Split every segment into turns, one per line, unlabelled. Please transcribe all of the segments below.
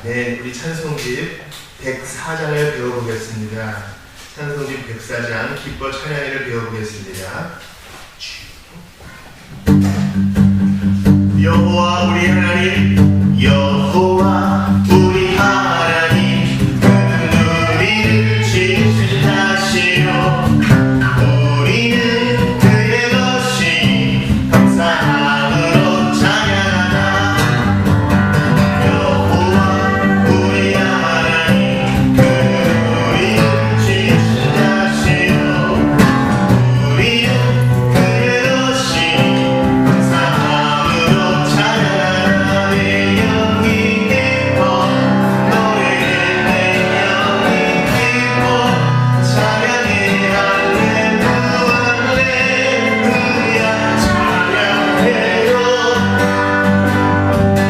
네, 우리 찬송집 104장을 배워보겠습니다. 찬송집 104장 기뻐 찬양을 배워보겠습니다. 여호와 우리 하나님, 여호와 우리 하나님, 그는 우리를 지으시나시오. 우리는 그의 것이 감사함으로 찬양하다. 여호와 우리 하나님, 그는 우리를 지으시나시오. 우리는 그의 것이 감사함으로 찬양하다. 내 영이 기뻐 노래해. 내 영이 기뻐 찬양해. 할렐루야 할렐루야 찬양해요.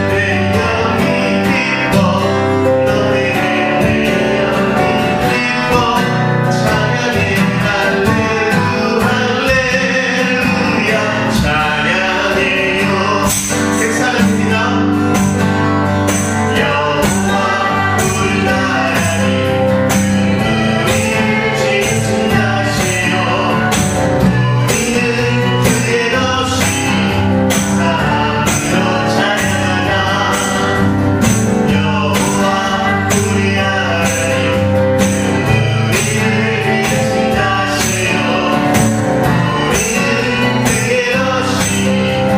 내 영이 기뻐 노래해. 내 영이 기뻐 찬양해. 할렐루야 할렐루야 찬양해요. 백사장입니다. 여호와 우리 하나님, 우리를 지으시나시오. 우리는 그의 것이 감사함으로 찬양하다. 여호와 우리 하나님, 우리를 지으시나시오. 우리는 그의 것이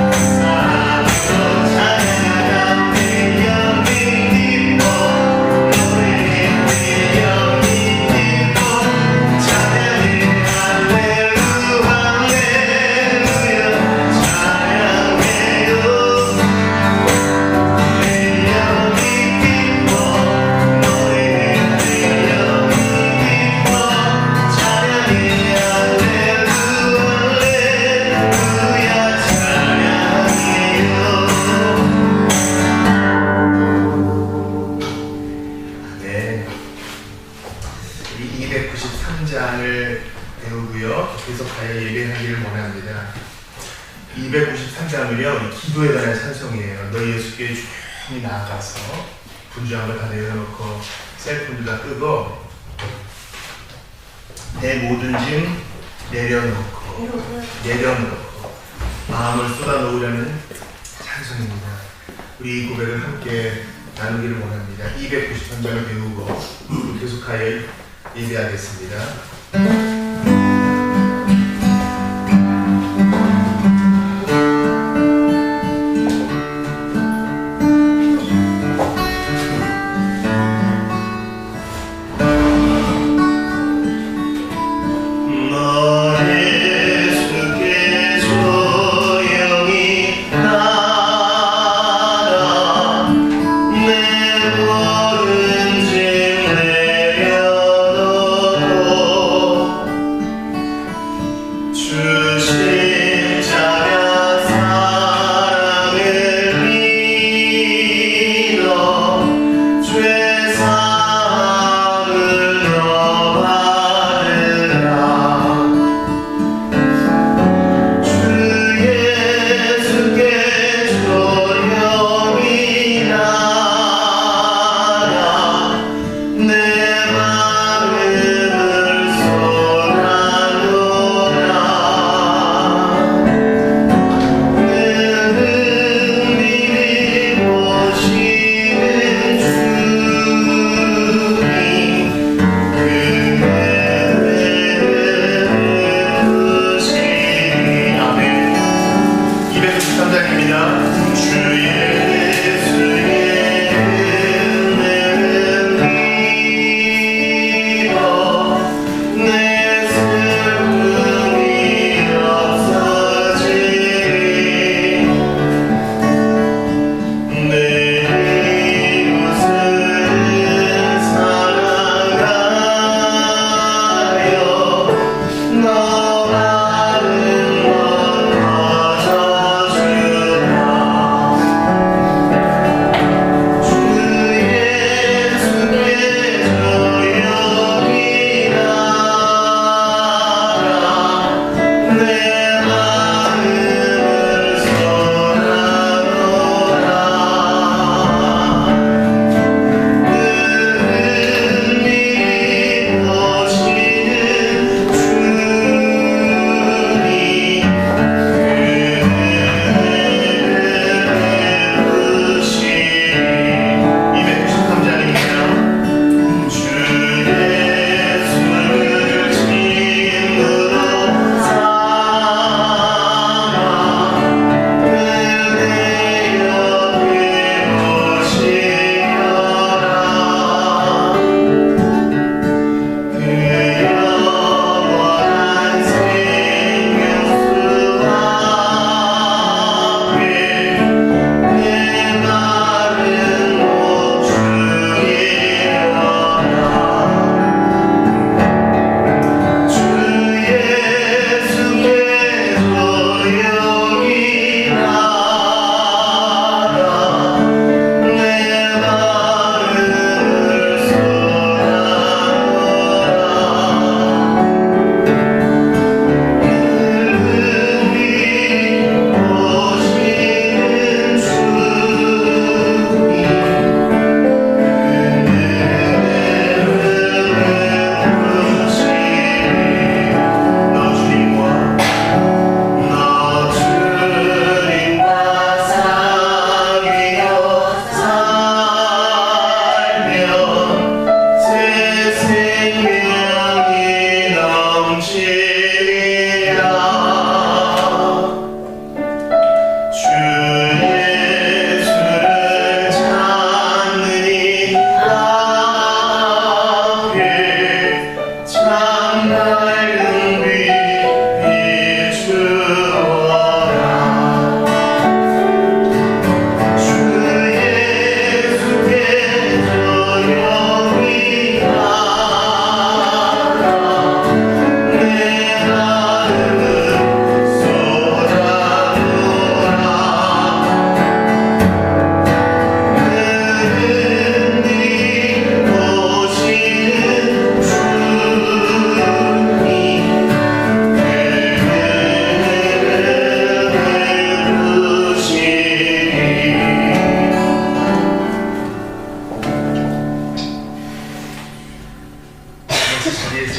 감사함으로 찬양하다. 내 영이 기뻐 노래해. 내 영이 기뻐 찬양해. 할렐루야 할렐루야 찬양해요. 내 영이 기뻐 노래해. 내 영이 기뻐 찬양해. 할렐루야 할렐루야 찬양해요. 네, 우리 293장을 배우고요. 계속하여 예배하기를 원합니다. 293장은요, 우리 기도에 관한 찬송이에요. 너희 예수께 조용히 나아가서 분주한 걸 다 내려놓고 셀폰도 다 끄고 내 모든 짐 내려놓고 마음을 쏟아놓으려는 찬송입니다. 우리 이 고백을 함께 나누기를 원합니다. 293장을 배우고 계속하여 예배하겠습니다.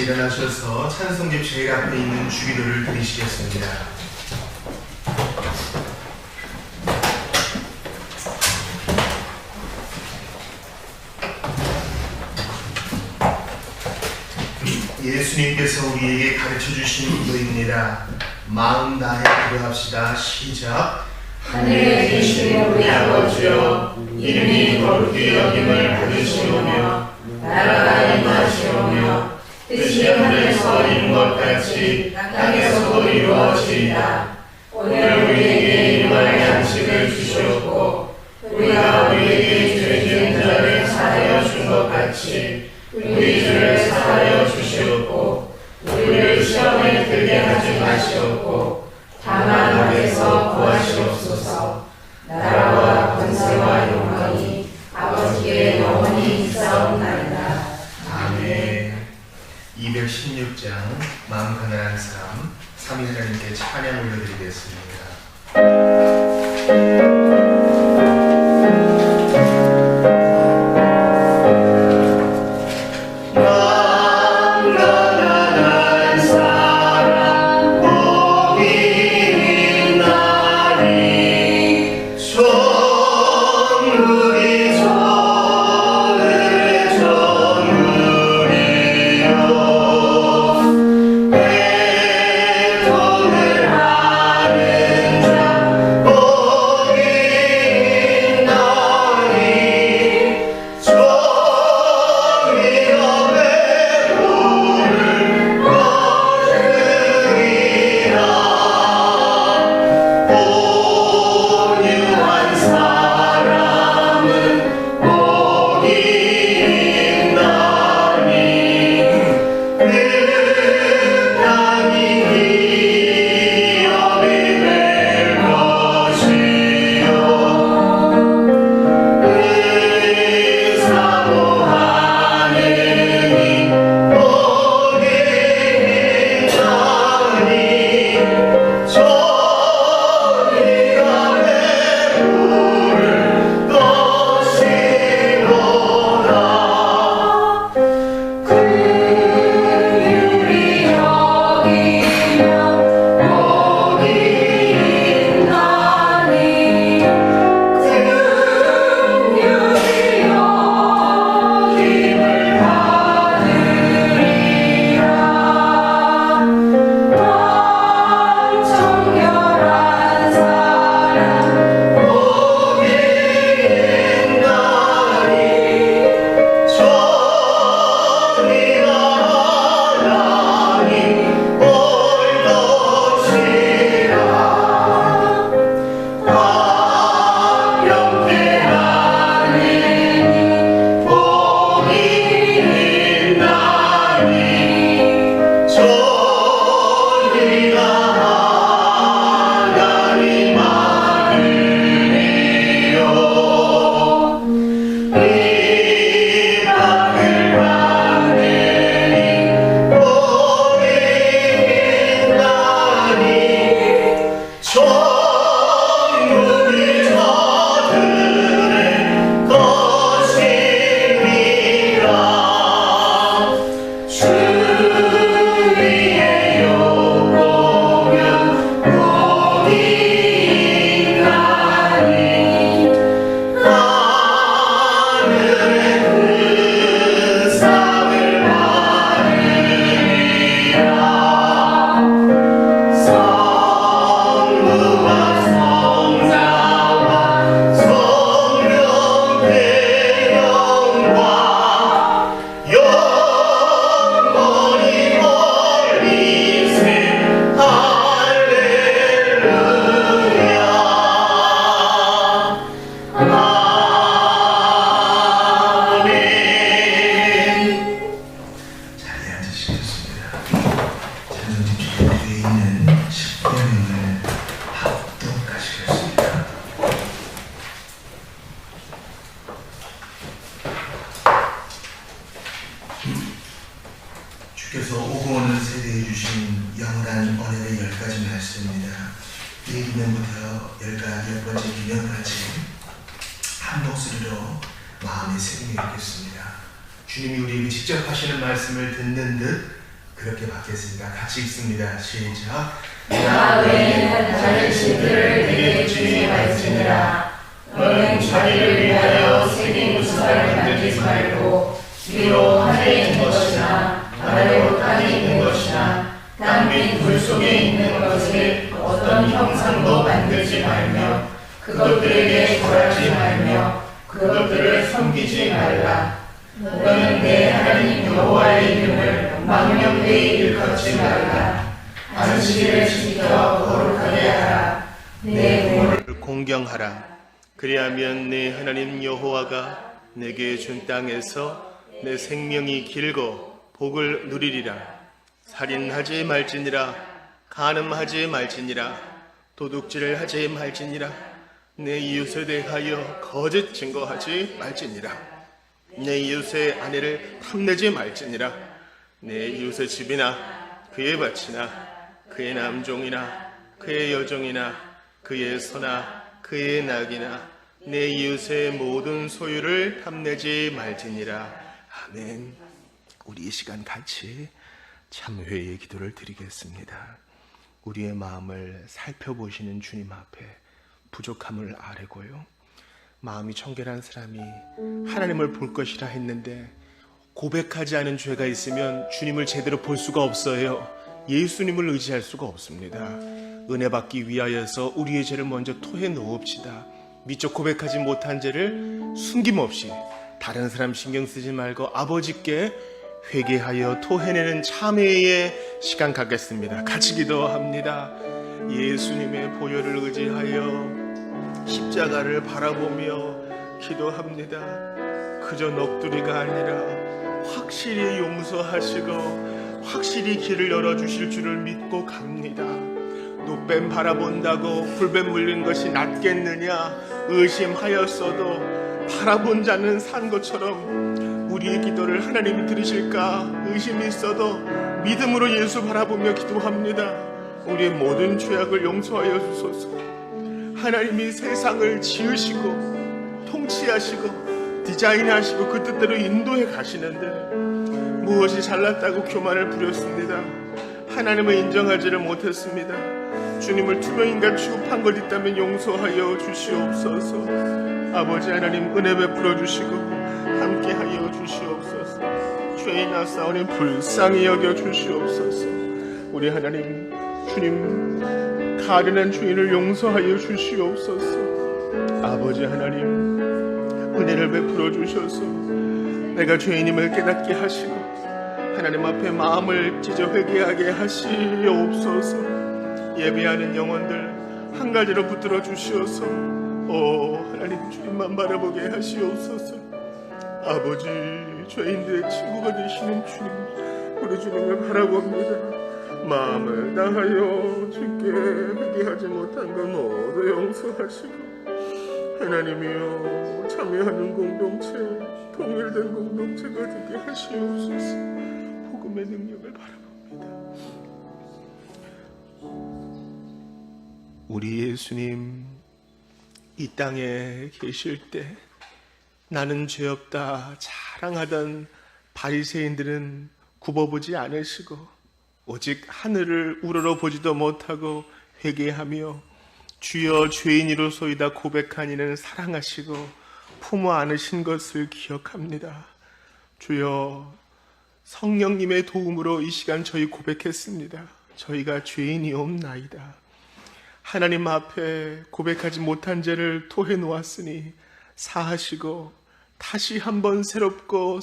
일어나셔서 찬송집 제일 앞에 있는 주기도를 드리시겠습니다. 예수님께서 우리에게 가르쳐 주신 기도입니다. 마음 다해 기도합시다. 시작.
하늘에 계신 우리 아버지여, 이름이 거룩히 여김을 받으시오며 나라가 임하시오며 뜻이 하늘에서 이룬 것 같이 땅에서도 이루어지이다. 오늘 우리에게 일용할 양식을 주시옵고 우리가 우리에게 죄 지은 자를 사하여 준 것 같이 우리 죄를 사하여 주시옵고 우리를 시험에 들게 하지 마시옵고 다만 악에서 구하시옵소서. 나라와 권세와 영광이 아버지께 영원히 있사옵나이다.
아멘. 216장 마음 가난한 삶, 삼위 하나님께 찬양 올려드리겠습니다. 주께서 오고오는 세대에 주신 영원한 언약의 10가지 말씀입니다. 이 기념부터 10번째 기념까지 한 목소리로 마음에 새기며 읽겠습니다. 주님이 우리에게 직접 하시는 말씀을 듣는 듯 그렇게 받겠습니다. 같이 읽습니다. 시작.
나 외에는 다른 신들을 내게 주지 말지니라. 너는 자기를 위하여 새긴 우상을 만들지 말고 비록 하늘에 있는 것이나 아래로 땅에 있는 것이나 땅 및 물 속에 있는 것을 어떤 형상도 만들지 말며 그것들에게 절하지 말며 그것들을 섬기지 말라. 너는 내 하나님 여호와의 이름을 망령되이 일컫지 말라. 안식일을 지켜 거룩하게 하라. 내 몸을
공경하라. 그리하면 내 하나님 여호와가 내게 준 땅에서 내 생명이 길고 복을 누리리라. 살인하지 말지니라. 간음하지 말지니라. 도둑질을 하지 말지니라. 내 이웃에 대하여 거짓 증거하지 말지니라. 내 이웃의 아내를 탐내지 말지니라. 내 이웃의 집이나 그의 밭이나 그의 남종이나 그의 여종이나 그의 소나 그의 낙이나 내 이웃의 모든 소유를 탐내지 말지니라. 아멘. 우리 이 시간 같이 참회의 기도를 드리겠습니다. 우리의 마음을 살펴보시는 주님 앞에 부족함을 아뢰고요. 마음이 청결한 사람이 하나님을 볼 것이라 했는데 고백하지 않은 죄가 있으면 주님을 제대로 볼 수가 없어요. 예수님을 의지할 수가 없습니다. 은혜 받기 위하여서 우리의 죄를 먼저 토해 놓읍시다. 미처 고백하지 못한 죄를 숨김없이 다른 사람 신경 쓰지 말고 아버지께 회개하여 토해내는 참회의 시간 갖겠습니다. 같이 기도합니다. 예수님의 보혈을 의지하여 십자가를 바라보며 기도합니다. 그저 넋두리가 아니라 확실히 용서하시고 확실히 길을 열어주실 줄을 믿고 갑니다. 노뱀 바라본다고 불뱀 물린 것이 낫겠느냐 의심하였어도 바라본 자는 산 것처럼 우리의 기도를 하나님이 들으실까 의심이 있어도 믿음으로 예수 바라보며 기도합니다. 우리의 모든 죄악을 용서하여 주소서. 하나님이 세상을 지으시고 통치하시고 디자인하시고 그 뜻대로 인도해 가시는데 무엇이 잘났다고 교만을 부렸습니다. 하나님을 인정하지를 못했습니다. 주님을 투명인간 취급한 것 있다면 용서하여 주시옵소서. 아버지 하나님 은혜 베풀어 주시고 함께하여 주시옵소서. 죄인아 싸우니 불쌍히 여겨 주시옵소서. 우리 하나님 주님 가련한 죄인을 용서하여 주시옵소서. 아버지 하나님 은혜를 베풀어 주셔서 내가 죄인임을 깨닫게 하시고 하나님 앞에 마음을 찢어 회개하게 하시옵소서. 예배하는 영혼들 한 가지로 붙들어 주시어서 하나님 주님만 바라보게 하시옵소서. 아버지 죄인들의 친구가 되시는 주님 우리 주님을 바라봅니다. 마음을 다하여 주께 회개하지 못한 것 모두 용서하시고 하나님이여 참여하는 공동체 통일된 공동체가 되게 하시옵소서. 복음의 능력을 바라봅니다. 우리 예수님 이 땅에 계실 때 나는 죄 없다 자랑하던 바리새인들은 굽어보지 않으시고 오직 하늘을 우러러보지도 못하고 회개하며 주여 죄인이로소이다 고백한 이는 사랑하시고 품어 안으신 것을 기억합니다. 주여 성령님의 도움으로 이 시간 저희 고백했습니다. 저희가 죄인이옵나이다. 하나님 앞에 고백하지 못한 죄를 토해 놓았으니 사하시고 다시 한번 새롭고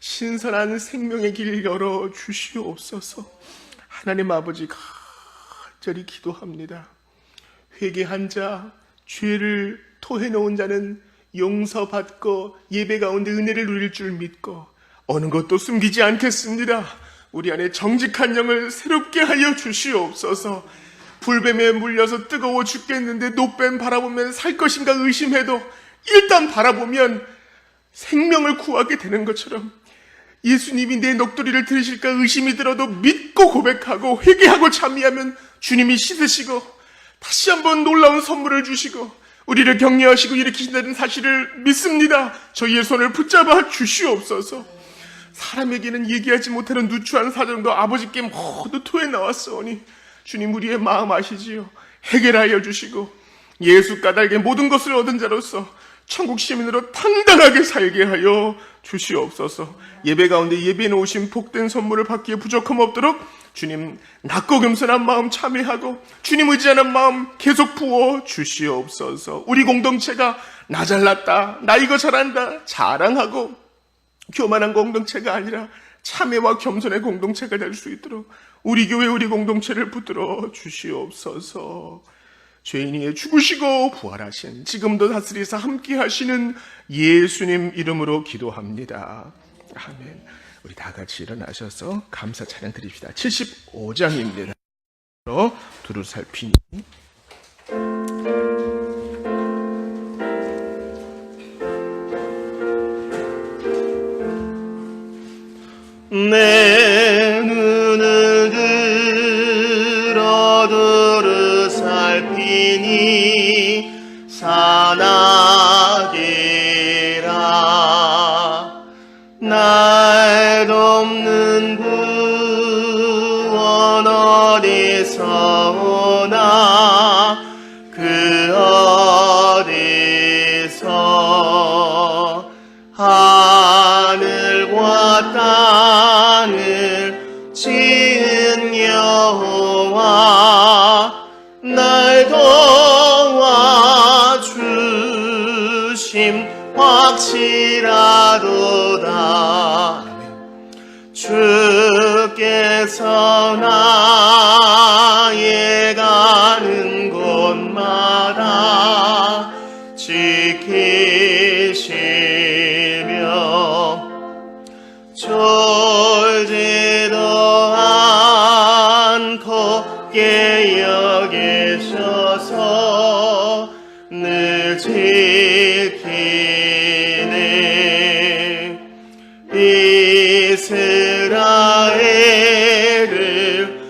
신선한 생명의 길을 열어 주시옵소서. 하나님 아버지 간절히 기도합니다. 회개한 자, 죄를 토해 놓은 자는 용서받고 예배 가운데 은혜를 누릴 줄 믿고 어느 것도 숨기지 않겠습니다. 우리 안에 정직한 영을 새롭게 하여 주시옵소서. 불뱀에 물려서 뜨거워 죽겠는데 노뱀 바라보면 살 것인가 의심해도 일단 바라보면 생명을 구하게 되는 것처럼 예수님이 내 넋두리를 들으실까 의심이 들어도 믿고 고백하고 회개하고 참여하면 주님이 씻으시고 다시 한번 놀라운 선물을 주시고 우리를 격려하시고 일으키신다는 사실을 믿습니다. 저희의 손을 붙잡아 주시옵소서. 사람에게는 얘기하지 못하는 누추한 사정도 아버지께 모두 토해 나왔사오니 주님 우리의 마음 아시지요. 해결하여 주시고 예수 까닭에 모든 것을 얻은 자로서 천국 시민으로 당당하게 살게 하여 주시옵소서. 예배 가운데 예배에 놓으신 복된 선물을 받기에 부족함 없도록 주님 낮고 겸손한 마음 참여하고 주님 의지하는 마음 계속 부어 주시옵소서. 우리 공동체가 나 잘났다, 나 이거 잘한다 자랑하고 교만한 공동체가 아니라 참회와 겸손의 공동체가 될 수 있도록 우리 교회 우리 공동체를 붙들어 주시옵소서. 죄인이 죽으시고 부활하신 지금도 다스리사 함께 하시는 예수님 이름으로 기도합니다. 아멘. 우리 다 같이 일어나셔서 감사 찬양 드립시다. 75장입니다. 두루 살피니
내 눈을 들어 두루 살피니 산악이라 날 돕는 구원 어디서 오나 그 어디서 하늘과 땅을 지은 여호와 날 도와주심 확실하도다. 주께서 나의 가는 곳마다 지키시며 졸지도 않고 깨어 계셔서 늘 지키네. 이스라엘을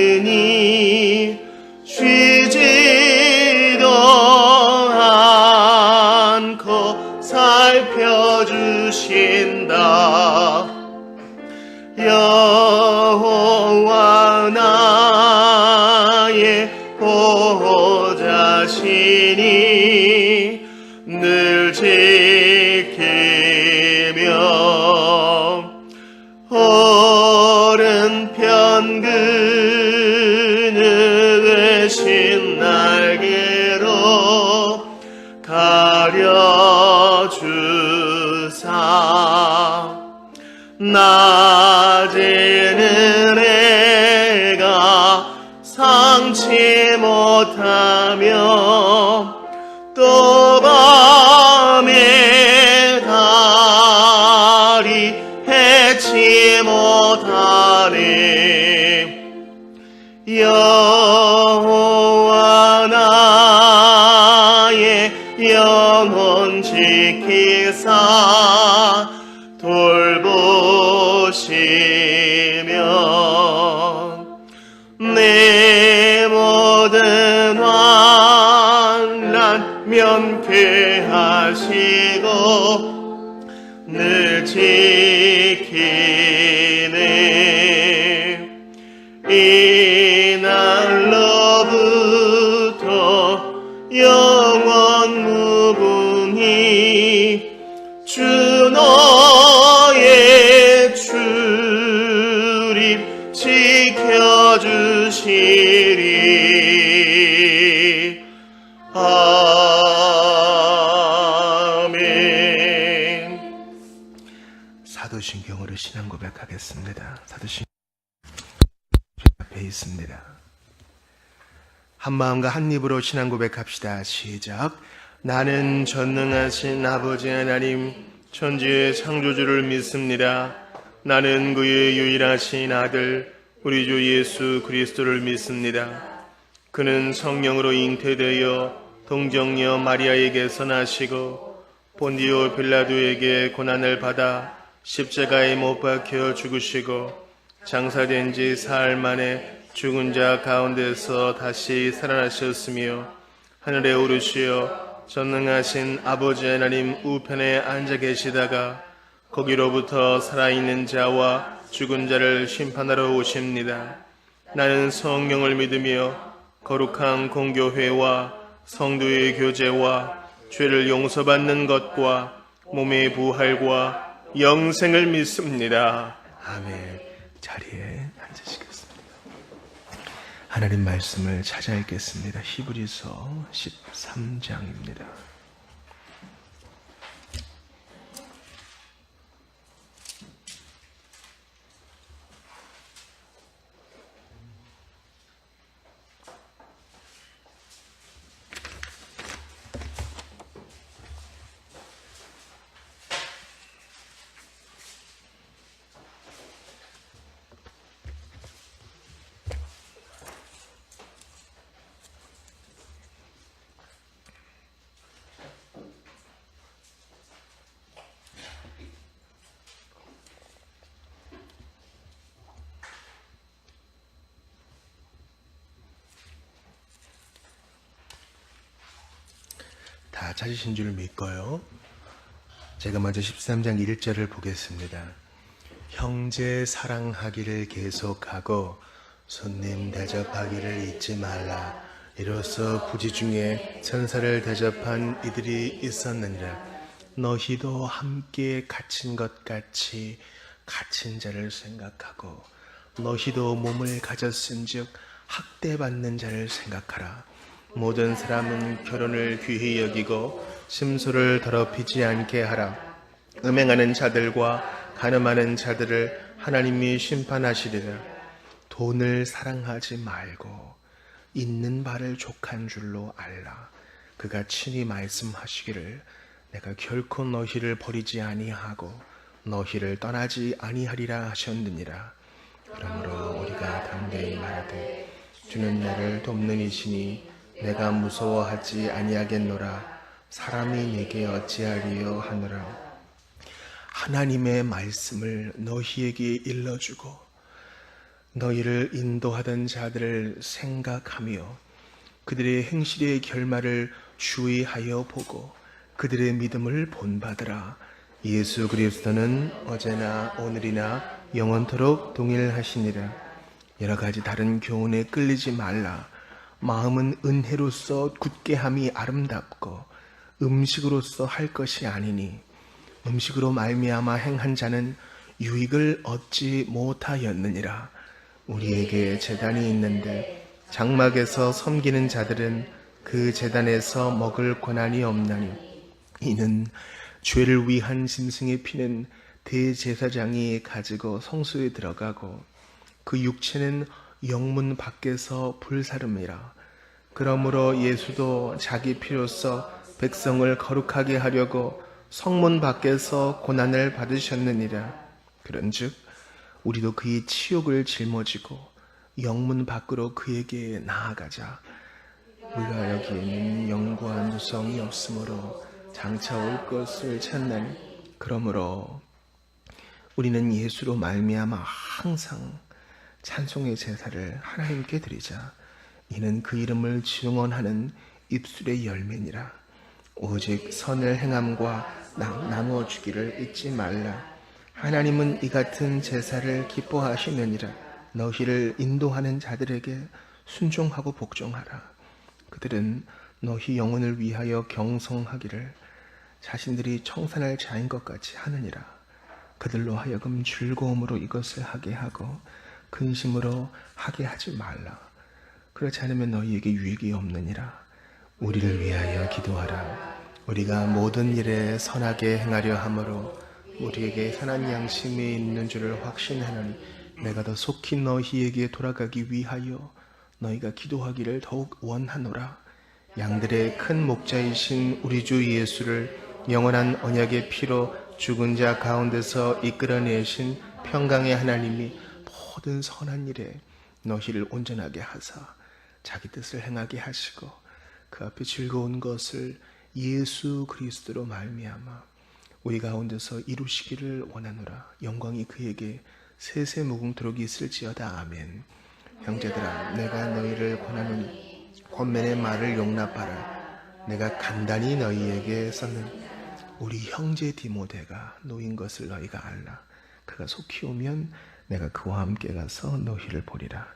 지키시느니 쉬지도 않고 살펴주신다. 여호와 나의 보호자시니 늘 지키며 오른편 그늘의 날개로 가려주사 낮에는 해가 상치 못하며 또 밤에 달이 해치 못하네. 여호와 나의 영혼 지키사 돌보시며 내 모든 환난 면케하시고 늘 지키네. 이날로부터 영원 무궁히 주 너의 출입 지켜주시리. 아멘.
사도신경으로 신앙 고백하겠습니다. 사도신경 앞에 있습니다. 한 마음과 한 입으로 신앙 고백합시다. 시작. 나는 전능하신 아버지 하나님 천지의 창조주를 믿습니다. 나는 그의 유일하신 아들 우리 주 예수 그리스도를 믿습니다. 그는 성령으로 잉태되어 동정녀 마리아에게서 나시고 본디오 빌라도에게 고난을 받아 십자가에 못 박혀 죽으시고 장사된 지 사흘 만에 죽은 자 가운데서 다시 살아나셨으며 하늘에 오르시어 전능하신 아버지 하나님 우편에 앉아 계시다가
거기로부터 살아있는 자와 죽은 자를 심판하러 오십니다. 나는 성령을 믿으며 거룩한 공교회와 성도의 교제와 죄를 용서받는 것과 몸의 부활과 영생을 믿습니다.
아멘. 자리에 앉으시겠습니다. 하나님 말씀을 찾아 읽겠습니다. 히브리서 13장입니다. 다 찾으신 줄 믿고요. 제가 먼저 13장 1절을 보겠습니다. 형제 사랑하기를 계속하고 손님 대접하기를 잊지 말라. 이로써 부지 중에 천사를 대접한 이들이 있었느니라. 너희도 함께 갇힌 것 같이 갇힌 자를 생각하고 너희도 몸을 가졌은즉 학대받는 자를 생각하라. 모든 사람은 결혼을 귀히 여기고 심소를 더럽히지 않게 하라. 음행하는 자들과 간음하는 자들을 하나님이 심판하시리라. 돈을 사랑하지 말고 있는 바를 족한 줄로 알라. 그가 친히 말씀하시기를 내가 결코 너희를 버리지 아니하고 너희를 떠나지 아니하리라 하셨느니라. 그러므로 우리가 담대히 말하되 주는 나를 돕는 이시니 내가 무서워하지 아니하겠노라. 사람이 내게 어찌하리요 하노라. 하나님의 말씀을 너희에게 일러주고 너희를 인도하던 자들을 생각하며 그들의 행실의 결말을 주의하여 보고 그들의 믿음을 본받으라. 예수 그리스도는 어제나 오늘이나 영원토록 동일하시니라. 여러 가지 다른 교훈에 끌리지 말라. 마음은 은혜로서 굳게 함이 아름답고 음식으로서 할 것이 아니니 음식으로 말미암아 행한 자는 유익을 얻지 못하였느니라. 우리에게 제단이 있는데 장막에서 섬기는 자들은 그 제단에서 먹을 권한이 없나니 이는 죄를 위한 짐승의 피는 대제사장이 가지고 성소에 들어가고 그 육체는 영문 밖에서 불사름이라. 그러므로 예수도 자기 피로써 백성을 거룩하게 하려고 성문 밖에서 고난을 받으셨느니라. 그런즉 우리도 그의 치욕을 짊어지고 영문 밖으로 그에게 나아가자. 우리가 여기에는 영구한 누성이 없으므로 장차 올 것을 찾나니 그러므로 우리는 예수로 말미암아 항상 찬송의 제사를 하나님께 드리자. 이는 그 이름을 증언하는 입술의 열매니라. 오직 선을 행함과 나누어주기를 잊지 말라. 하나님은 이 같은 제사를 기뻐하시느니라. 너희를 인도하는 자들에게 순종하고 복종하라. 그들은 너희 영혼을 위하여 경성하기를 자신들이 청산할 자인 것 같이 하느니라. 그들로 하여금 즐거움으로 이것을 하게 하고 근심으로 하게 하지 말라. 그렇지 않으면 너희에게 유익이 없느니라. 우리를 위하여 기도하라. 우리가 모든 일에 선하게 행하려 하므로 우리에게 선한 양심이 있는 줄을 확신하노니 내가 더 속히 너희에게 돌아가기 위하여 너희가 기도하기를 더욱 원하노라. 양들의 큰 목자이신 우리 주 예수를 영원한 언약의 피로 죽은 자 가운데서 이끌어내신 평강의 하나님이 모든 선한 일에 너희를 온전하게 하사 자기 뜻을 행하게 하시고 그 앞에 즐거운 것을 예수 그리스도로 말미암아 우리 가운데서 이루시기를 원하노라. 영광이 그에게 세세무궁토록 있을지어다. 아멘. 형제들아, 내가 너희를 권하노니 권면의 말을 용납하라. 내가 간단히 너희에게 썼느니 우리 형제 디모데가 노인 것을 너희가 알라. 그가 속히 오면 내가 그와 함께 가서 너희를 보리라.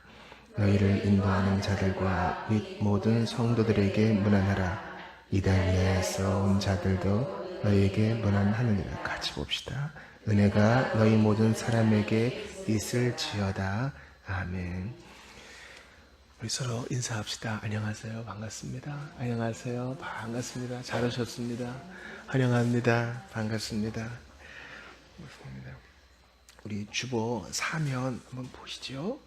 너희를 인도하는 자들과 및 모든 성도들에게 문안하라. 이달리아에서 온 자들도 너희에게 문안하느니라. 같이 봅시다. 은혜가 너희 모든 사람에게 있을지어다. 아멘. 우리 서로 인사합시다. 안녕하세요. 반갑습니다. 안녕하세요. 반갑습니다. 잘 오셨습니다. 환영합니다. 반갑습니다. 반갑습니다. 우리 주보 사면 한번 보시죠.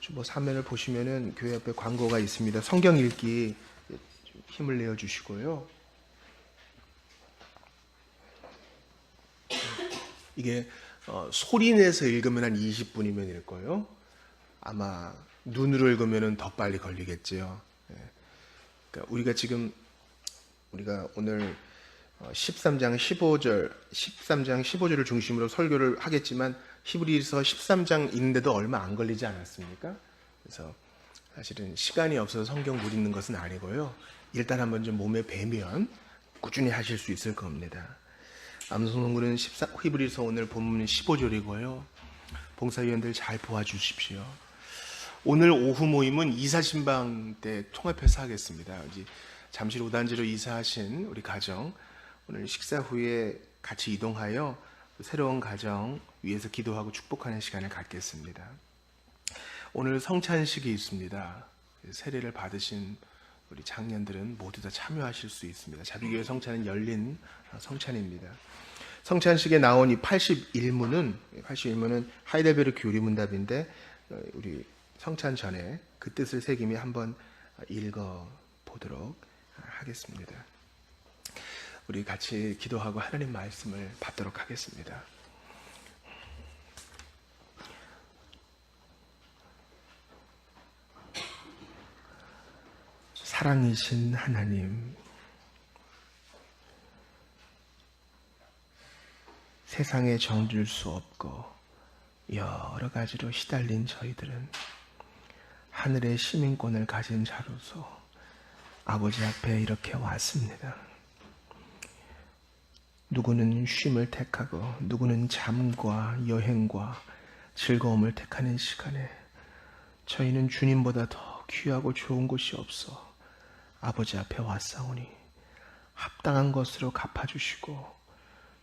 주보 사면을 보시면은 교회 옆에 광고가 있습니다. 성경 읽기 좀 힘을 내어 주시고요. 이게 소리 내서 읽으면 한 20분이면 읽을 거예요. 아마 눈으로 읽으면 더 빨리 걸리겠지요. 그러니까 우리가 오늘 13장 15절을 중심으로 설교를 하겠지만 히브리서 13장 읽는데도 얼마 안 걸리지 않았습니까? 그래서 사실은 시간이 없어서 성경 못 읽는 것은 아니고요. 일단 한번 좀 몸에 배면 꾸준히 하실 수 있을 겁니다. 암송농구는 히브리서 오늘 본문 15절이고요. 봉사위원들 잘 도와주십시오. 오늘 오후 모임은 이사신방 때 통합해서 하겠습니다. 이제 잠실 5단지로 이사하신 우리 가정 오늘 식사 후에 같이 이동하여 새로운 가정 위해서 기도하고 축복하는 시간을 갖겠습니다. 오늘 성찬식이 있습니다. 세례를 받으신 우리 장년들은 모두 다 참여하실 수 있습니다. 자비교회 성찬은 열린 성찬입니다. 성찬식에 나온 이 81문은 하이델베르크 교리문답인데 우리 성찬 전에 그 뜻을 새기며 한번 읽어보도록 하겠습니다. 우리 같이 기도하고 하나님 말씀을 받도록 하겠습니다. 사랑이신 하나님, 세상에 정줄 수 없고 여러 가지로 시달린 저희들은 하늘의 시민권을 가진 자로서 아버지 앞에 이렇게 왔습니다. 누구는 쉼을 택하고 누구는 잠과 여행과 즐거움을 택하는 시간에 저희는 주님보다 더 귀하고 좋은 곳이 없어 아버지 앞에 왔사오니 합당한 것으로 갚아주시고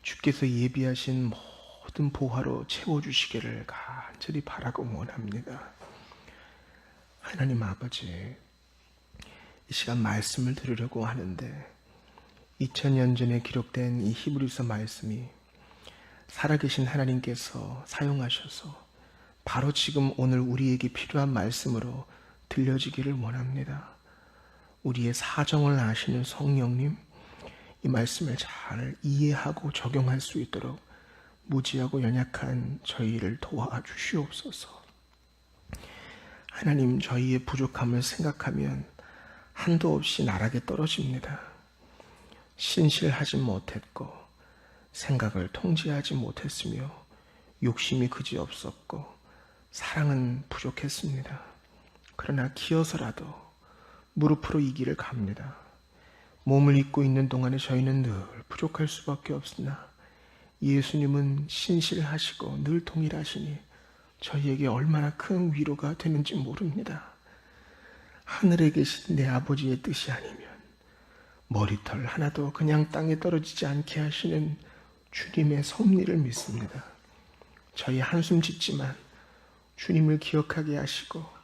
주께서 예비하신 모든 보화로 채워주시기를 간절히 바라고 원합니다. 하나님 아버지, 이 시간 말씀을 들으려고 하는데 2000년 전에 기록된 이 히브리서 말씀이 살아계신 하나님께서 사용하셔서 바로 지금 오늘 우리에게 필요한 말씀으로 들려지기를 원합니다. 우리의 사정을 아시는 성령님, 이 말씀을 잘 이해하고 적용할 수 있도록 무지하고 연약한 저희를 도와주시옵소서. 하나님, 저희의 부족함을 생각하면 한도 없이 나락에 떨어집니다. 신실하지 못했고 생각을 통제하지 못했으며 욕심이 그지없었고 사랑은 부족했습니다. 그러나 기어서라도 무릎으로 이 길을 갑니다. 몸을 입고 있는 동안에 저희는 늘 부족할 수밖에 없으나 예수님은 신실하시고 늘 동일하시니 저희에게 얼마나 큰 위로가 되는지 모릅니다. 하늘에 계신 내 아버지의 뜻이 아니면 머리털 하나도 그냥 땅에 떨어지지 않게 하시는 주님의 섭리를 믿습니다. 저희 한숨 짓지만 주님을 기억하게 하시고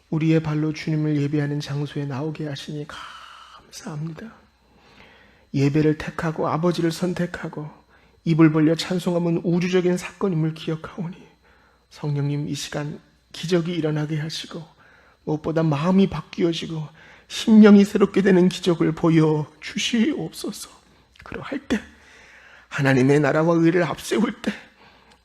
우리의 발로 주님을 예배하는 장소에 나오게 하시니 감사합니다. 예배를 택하고 아버지를 선택하고 입을 벌려 찬송하면 우주적인 사건임을 기억하오니 성령님, 이 시간 기적이 일어나게 하시고 무엇보다 마음이 바뀌어지고 심령이 새롭게 되는 기적을 보여주시옵소서. 그러할 때 하나님의 나라와 의를 앞세울 때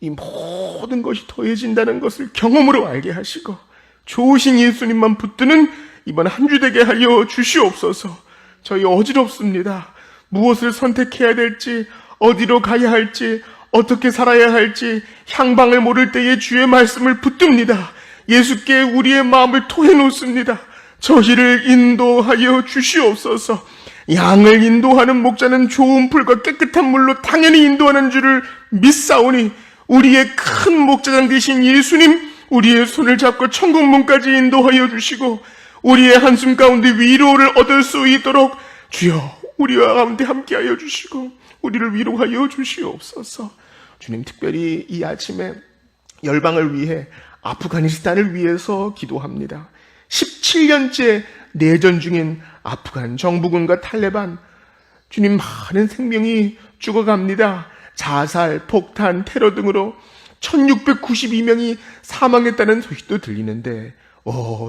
이 모든 것이 더해진다는 것을 경험으로 알게 하시고 좋으신 예수님만 붙드는 이번 한 주 되게 하여 주시옵소서. 저희 어지럽습니다. 무엇을 선택해야 될지, 어디로 가야 할지 어떻게 살아야 할지 향방을 모를 때에 주의 말씀을 붙듭니다. 예수께 우리의 마음을 토해 놓습니다. 저희를 인도하여 주시옵소서. 양을 인도하는 목자는 좋은 풀과 깨끗한 물로 당연히 인도하는 줄을 믿사오니 우리의 큰 목자장 되신 예수님, 우리의 손을 잡고 천국 문까지 인도하여 주시고 우리의 한숨 가운데 위로를 얻을 수 있도록 주여 우리와 가운데 함께하여 주시고 우리를 위로하여 주시옵소서. 주님, 특별히 이 아침에 열방을 위해 아프가니스탄을 위해서 기도합니다. 17년째 내전 중인 아프간 정부군과 탈레반, 주님, 많은 생명이 죽어갑니다. 자살, 폭탄, 테러 등으로 1692명이 사망했다는 소식도 들리는데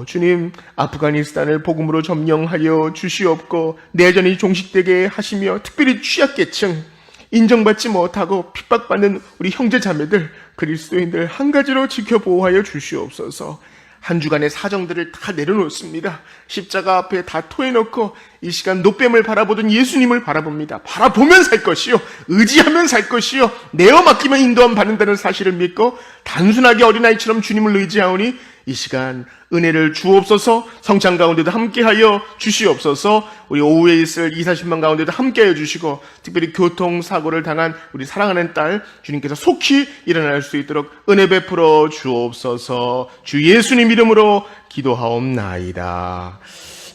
주님, 아프가니스탄을 복음으로 점령하여 주시옵고 내전이 종식되게 하시며 특별히 취약계층, 인정받지 못하고 핍박받는 우리 형제자매들, 그리스도인들 한 가지로 지켜보호하여 주시옵소서. 한 주간의 사정들을 다 내려놓습니다. 십자가 앞에 다 토해놓고 이 시간 노뱀을 바라보던 예수님을 바라봅니다. 바라보면 살 것이요, 의지하면 살 것이요, 내어 맡기면 인도함 받는다는 사실을 믿고 단순하게 어린아이처럼 주님을 의지하오니 이 시간 은혜를 주옵소서. 성찬 가운데도 함께하여 주시옵소서. 우리 오후에 있을 20-40만 가운데도 함께하여 주시고 특별히 교통사고를 당한 우리 사랑하는 딸 주님께서 속히 일어날 수 있도록 은혜 베풀어 주옵소서. 주 예수님 이름으로 기도하옵나이다.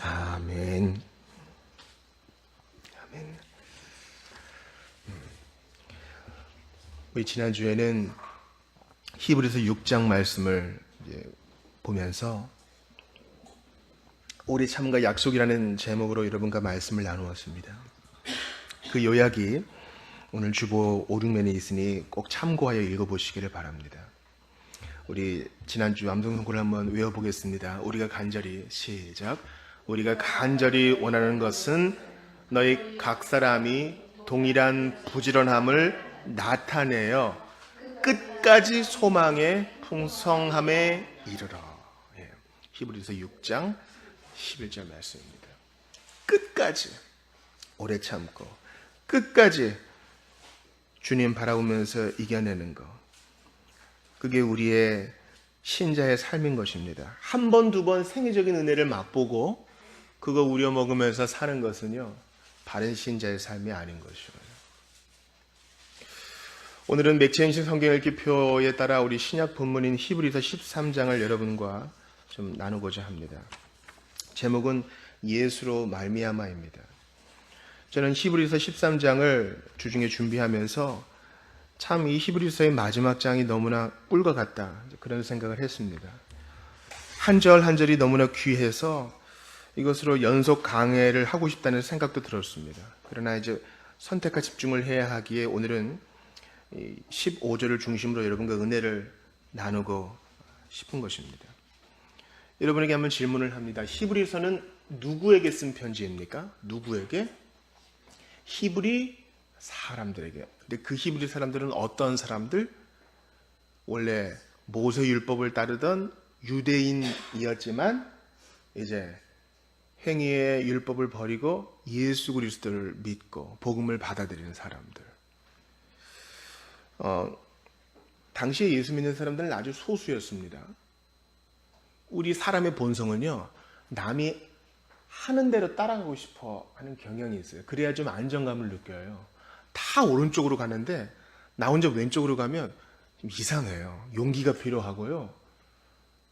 아멘. 아멘. 우리 지난주에는 히브리서 6장 말씀을 보면서 오래 참과 약속이라는 제목으로 여러분과 말씀을 나누었습니다. 그 요약이 오늘 주보 5, 6면에 있으니 꼭 참고하여 읽어보시기를 바랍니다. 우리 지난주 암송선고를 한번 외워보겠습니다. 우리가 간절히, 시작. 우리가 간절히 원하는 것은 너희 각 사람이 동일한 부지런함을 나타내어 끝까지 소망의 풍성함에 이르러. 히브리서 6장 11절 말씀입니다. 끝까지 오래 참고 끝까지 주님 바라보면서 이겨내는 것, 그게 우리의 신자의 삶인 것입니다. 한 번, 두 번 생애적인 은혜를 맛보고 그거 우려먹으면서 사는 것은요, 바른 신자의 삶이 아닌 것이에요. 오늘은 맥체인식 성경 읽기표에 따라 우리 신약 본문인 히브리서 13장을 여러분과 좀 나누고자 합니다. 제목은 예수로 말미암아입니다. 저는 히브리서 13장을 주중에 준비하면서 참 이 히브리서의 마지막 장이 너무나 꿀과 같다, 그런 생각을 했습니다. 한 절 한 절이 너무나 귀해서 이것으로 연속 강해를 하고 싶다는 생각도 들었습니다. 그러나 이제 선택과 집중을 해야 하기에 오늘은 15절을 중심으로 여러분과 은혜를 나누고 싶은 것입니다. 여러분에게 한번 질문을 합니다. 히브리서는 누구에게 쓴 편지입니까? 누구에게? 히브리 사람들에게. 근데 그 히브리 사람들은 어떤 사람들? 원래 모세율법을 따르던 유대인이었지만 이제 행위의 율법을 버리고 예수 그리스도를 믿고 복음을 받아들이는 사람들. 당시에 예수 믿는 사람들은 아주 소수였습니다. 우리 사람의 본성은요, 남이 하는 대로 따라가고 싶어 하는 경향이 있어요. 그래야 좀 안정감을 느껴요. 다 오른쪽으로 가는데 나 혼자 왼쪽으로 가면 좀 이상해요. 용기가 필요하고요,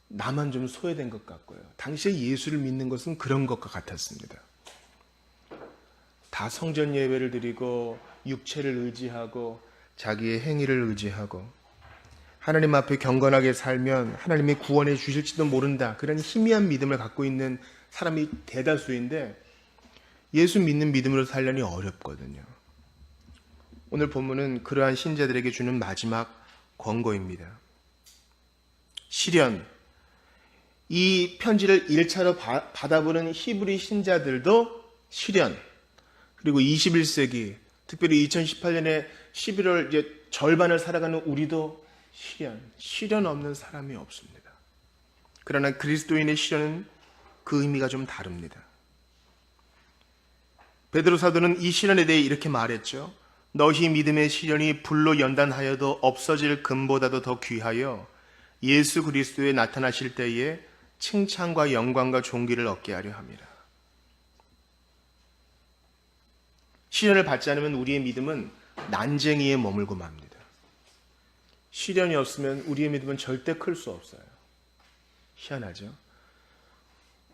나만 좀 소외된 것 같고요. 당시에 예수를 믿는 것은 그런 것과 같았습니다. 다 성전 예배를 드리고 육체를 의지하고 자기의 행위를 의지하고 하나님 앞에 경건하게 살면 하나님이 구원해 주실지도 모른다, 그런 희미한 믿음을 갖고 있는 사람이 대다수인데 예수 믿는 믿음으로 살려니 어렵거든요. 오늘 본문은 그러한 신자들에게 주는 마지막 권고입니다. 시련. 이 편지를 1차로 받아보는 히브리 신자들도 시련, 그리고 21세기 특별히 2018년에 11월 이제 절반을 살아가는 우리도 시련 없는 사람이 없습니다. 그러나 그리스도인의 시련은 그 의미가 좀 다릅니다. 베드로 사도는 이 시련에 대해 이렇게 말했죠.
너희 믿음의 시련이 불로 연단하여도 없어질 금보다도 더 귀하여 예수 그리스도에 나타나실 때에 칭찬과 영광과 존귀를 얻게 하려 함이라. 시련을 받지 않으면 우리의 믿음은 난쟁이에 머물고 맙니다. 시련이 없으면 우리의 믿음은 절대 클 수 없어요. 희한하죠?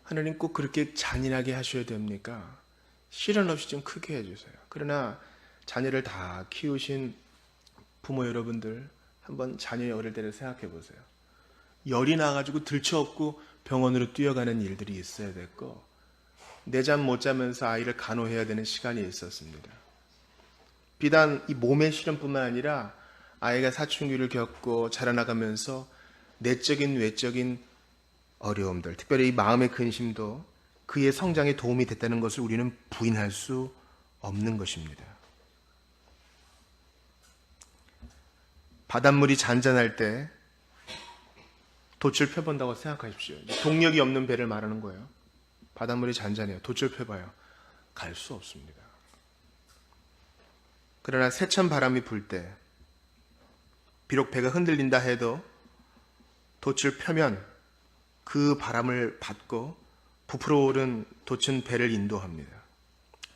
하나님 꼭 그렇게 잔인하게 하셔야 됩니까? 시련 없이 좀 크게 해주세요. 그러나 자녀를 다 키우신 부모 여러분들, 한번 자녀의 어릴 때를 생각해 보세요. 열이 나가지고 들쳐업고 병원으로 뛰어가는 일들이 있어야 됐고, 내 잠 못 자면서 아이를 간호해야 되는 시간이 있었습니다. 비단 이 몸의 시련뿐만 아니라 아이가 사춘기를 겪고 자라나가면서 내적인 외적인 어려움들, 특별히 이 마음의 근심도 그의 성장에 도움이 됐다는 것을 우리는 부인할 수 없는 것입니다. 바닷물이 잔잔할 때 돛을 펴본다고 생각하십시오. 동력이 없는 배를 말하는 거예요. 바닷물이 잔잔해요. 돛을 펴봐요. 갈 수 없습니다. 그러나 세찬 바람이 불 때 비록 배가 흔들린다 해도 돛을 펴면 그 바람을 받고 부풀어 오른 돛은 배를 인도합니다.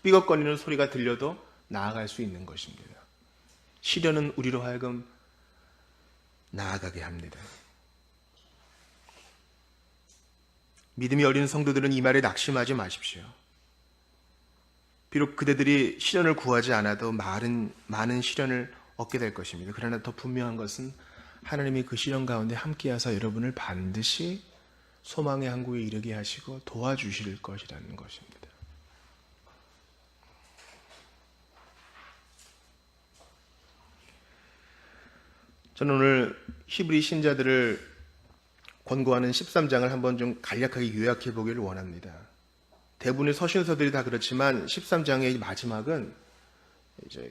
삐걱거리는 소리가 들려도 나아갈 수 있는 것입니다. 시련은 우리로 하여금 나아가게 합니다. 믿음이 어린 성도들은 이 말에 낙심하지 마십시오. 비록 그대들이 시련을 구하지 않아도 많은 시련을 얻게 될 것입니다. 그러나 더 분명한 것은 하나님이 그 시련 가운데 함께하사 여러분을 반드시 소망의 항구에 이르게 하시고 도와주실 것이라는 것입니다. 저는 오늘 히브리 신자들을 권고하는 13장을 한번 좀 간략하게 요약해 보기를 원합니다. 대부분의 서신서들이 다 그렇지만 13장의 마지막은 이제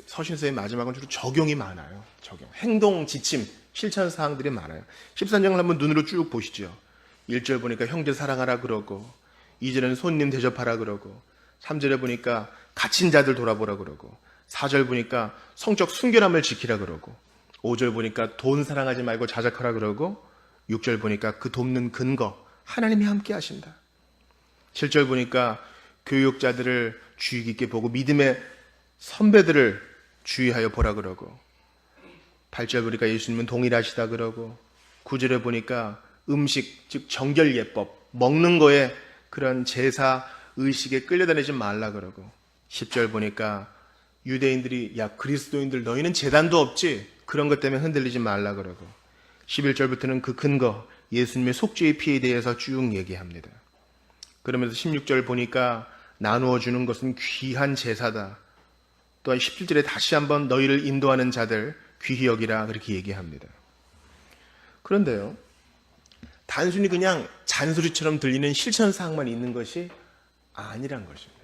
서신서의 마지막은 주로 적용이 많아요. 적용, 행동, 지침, 실천 사항들이 많아요. 13장을 한번 눈으로 쭉 보시죠. 1절 보니까 형제 사랑하라 그러고, 2절에는 손님 대접하라 그러고, 3절에 보니까 갇힌 자들 돌아보라 그러고, 4절 보니까 성적 순결함을 지키라 그러고, 5절 보니까 돈 사랑하지 말고 자작하라 그러고, 6절 보니까 그 돕는 근거 하나님이 함께 하신다. 7절 보니까 교육자들을 주의 깊게 보고 믿음의 선배들을 주의하여 보라 그러고, 8절 보니까 예수님은 동일하시다 그러고, 9절에 보니까 음식, 즉 정결예법, 먹는 거에 그런 제사 의식에 끌려다니지 말라 그러고, 10절 보니까 유대인들이 야 그리스도인들 너희는 제단도 없지? 그런 것 때문에 흔들리지 말라 그러고, 11절부터는 그 근거 예수님의 속죄의 피에 대해서 쭉 얘기합니다. 그러면서 16절 보니까 나누어 주는 것은 귀한 제사다. 또한 17절에 다시 한번 너희를 인도하는 자들 귀히 여기라 그렇게 얘기합니다. 그런데요, 단순히 그냥 잔소리처럼 들리는 실천사항만 있는 것이 아니란 것입니다.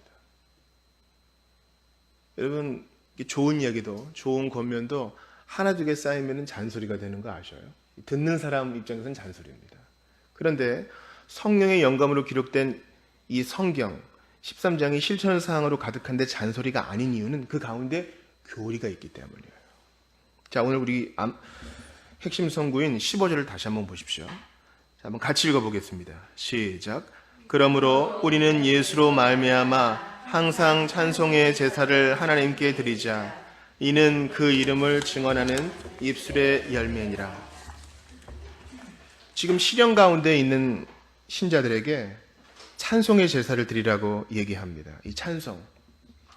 여러분, 좋은 이야기도 좋은 권면도 하나 두 개 쌓이면 잔소리가 되는 거 아셔요? 듣는 사람 입장에서는 잔소리입니다. 그런데 성령의 영감으로 기록된 이 성경 13장이 실천사항으로 가득한데 잔소리가 아닌 이유는 그 가운데 교리가 있기 때문이에요. 자, 오늘 우리 핵심 성구인 15절을 다시 한번 보십시오. 자, 한번 같이 읽어보겠습니다. 시작. 그러므로 우리는 예수로 말미암아 항상 찬송의 제사를 하나님께 드리자. 이는 그 이름을 증언하는 입술의 열매니라. 지금 시련 가운데 있는 신자들에게 찬송의 제사를 드리라고 얘기합니다. 이 찬송,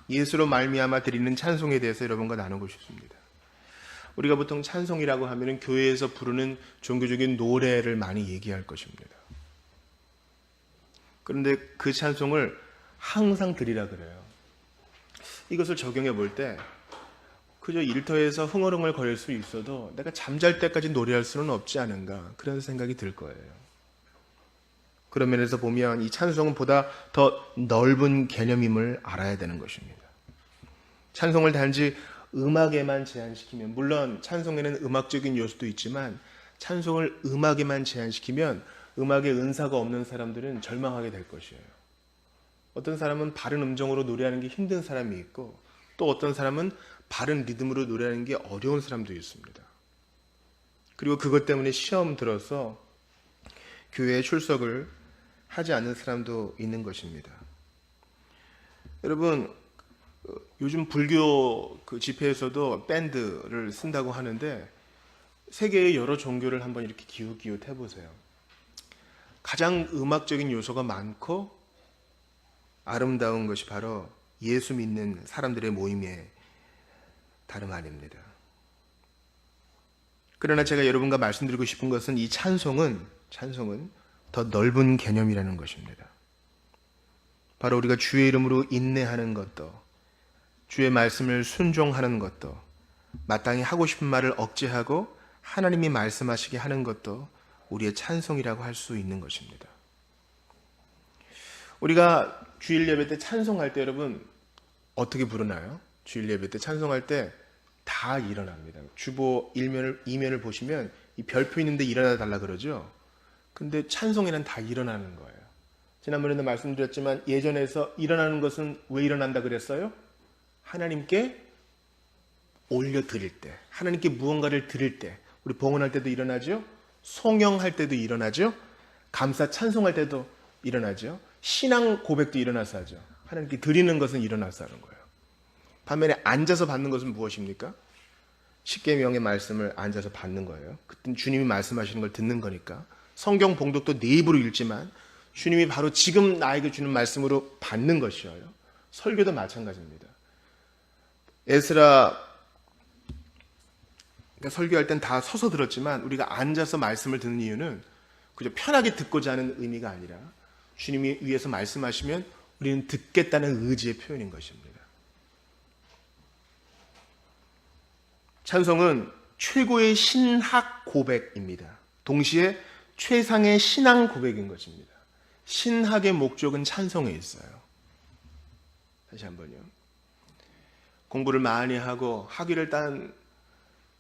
예수로 말미암아 드리는 찬송에 대해서 여러분과 나누고 싶습니다. 우리가 보통 찬송이라고 하면 교회에서 부르는 종교적인 노래를 많이 얘기할 것입니다. 그런데 그 찬송을 항상 드리라 그래요. 이것을 적용해 볼 때 그저 일터에서 흥얼흥얼 거릴 수 있어도 내가 잠잘 때까지 노래할 수는 없지 않은가, 그런 생각이 들 거예요. 그런 면에서 보면 이 찬송은 보다 더 넓은 개념임을 알아야 되는 것입니다. 찬송을 단지 음악에만 제한시키면, 물론 찬송에는 음악적인 요소도 있지만 찬송을 음악에만 제한시키면 음악에 은사가 없는 사람들은 절망하게 될 것이에요. 어떤 사람은 바른 음정으로 노래하는 게 힘든 사람이 있고, 또 어떤 사람은 바른 리듬으로 노래하는 게 어려운 사람도 있습니다. 그리고 그것 때문에 시험 들어서 교회에 출석을 하지 않는 사람도 있는 것입니다. 여러분, 요즘 불교 그 집회에서도 밴드를 쓴다고 하는데 세계의 여러 종교를 한번 이렇게 기웃기웃 해보세요. 가장 음악적인 요소가 많고 아름다운 것이 바로 예수 믿는 사람들의 모임의 다름 아닙니다. 그러나 제가 여러분과 말씀드리고 싶은 것은 이 찬송은 더 넓은 개념이라는 것입니다. 바로 우리가 주의 이름으로 인내하는 것도, 주의 말씀을 순종하는 것도, 마땅히 하고 싶은 말을 억제하고 하나님이 말씀하시게 하는 것도 우리의 찬송이라고 할 수 있는 것입니다. 우리가 주일 예배 때 찬송할 때 여러분 어떻게 부르나요? 주일 예배 때 찬송할 때 다 일어납니다. 주보 2면을 보시면 이 별표 있는데 일어나 달라 그러죠. 근데 찬송에는 다 일어나는 거예요. 지난번에도 말씀드렸지만 예전에서 일어나는 것은 왜 일어난다 그랬어요? 하나님께 올려드릴 때, 하나님께 무언가를 드릴 때, 우리 봉헌할 때도 일어나죠. 송영할 때도 일어나죠. 감사 찬송할 때도 일어나죠. 신앙 고백도 일어나서 하죠. 하나님께 드리는 것은 일어나서 하는 거예요. 반면에 앉아서 받는 것은 무엇입니까? 십계명의 말씀을 앉아서 받는 거예요. 그때 주님이 말씀하시는 걸 듣는 거니까. 성경 봉독도 내 입으로 읽지만 주님이 바로 지금 나에게 주는 말씀으로 받는 것이에요. 설교도 마찬가지입니다. 에스라 설교할 땐 다 서서 들었지만 우리가 앉아서 말씀을 듣는 이유는 그저 편하게 듣고자 하는 의미가 아니라 주님이 위에서 말씀하시면 우리는 듣겠다는 의지의 표현인 것입니다. 찬송은 최고의 신학 고백입니다. 동시에 최상의 신앙 고백인 것입니다. 신학의 목적은 찬송에 있어요. 다시 한번요. 공부를 많이 하고 학위를 딴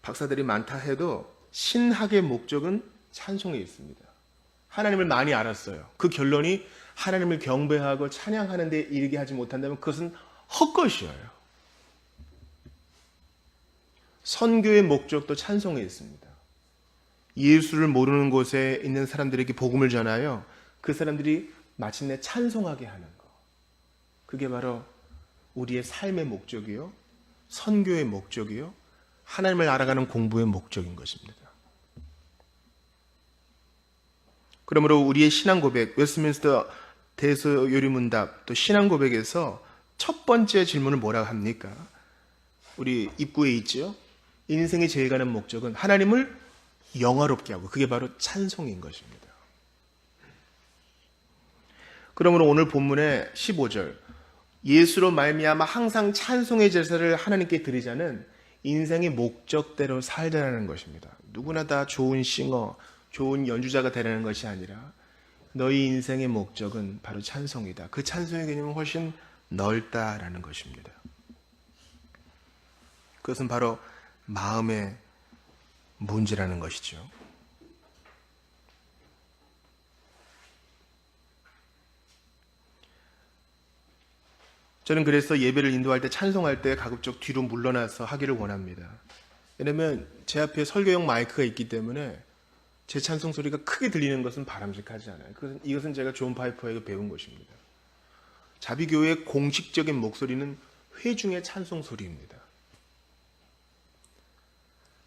박사들이 많다 해도 신학의 목적은 찬송에 있습니다. 하나님을 많이 알았어요. 그 결론이 하나님을 경배하고 찬양하는 데 이르게 하지 못한다면 그것은 헛것이에요. 선교의 목적도 찬송에 있습니다. 예수를 모르는 곳에 있는 사람들에게 복음을 전하여 그 사람들이 마침내 찬송하게 하는 것. 그게 바로 우리의 삶의 목적이요, 선교의 목적이요, 하나님을 알아가는 공부의 목적인 것입니다. 그러므로 우리의 신앙 고백, 웨스트민스터 대서요리문답 또 신앙 고백에서 첫 번째 질문을 뭐라고 합니까? 우리 입구에 있죠. 인생의 제일 가는 목적은 하나님을 영화롭게 하고 그게 바로 찬송인 것입니다. 그러므로 오늘 본문의 15절 예수로 말미암아 항상 찬송의 제사를 하나님께 드리자는 인생의 목적대로 살자라는 것입니다. 누구나 다 좋은 싱어, 좋은 연주자가 되라는 것이 아니라 너희 인생의 목적은 바로 찬송이다. 그 찬송의 개념은 훨씬 넓다라는 것입니다. 그것은 바로 마음의 문제라는 것이죠. 저는 그래서 예배를 인도할 때 찬송할 때 가급적 뒤로 물러나서 하기를 원합니다. 왜냐하면 제 앞에 설교용 마이크가 있기 때문에 제 찬송 소리가 크게 들리는 것은 바람직하지 않아요. 이것은 제가 존 파이퍼에게 배운 것입니다. 자비교회의 공식적인 목소리는 회중의 찬송 소리입니다.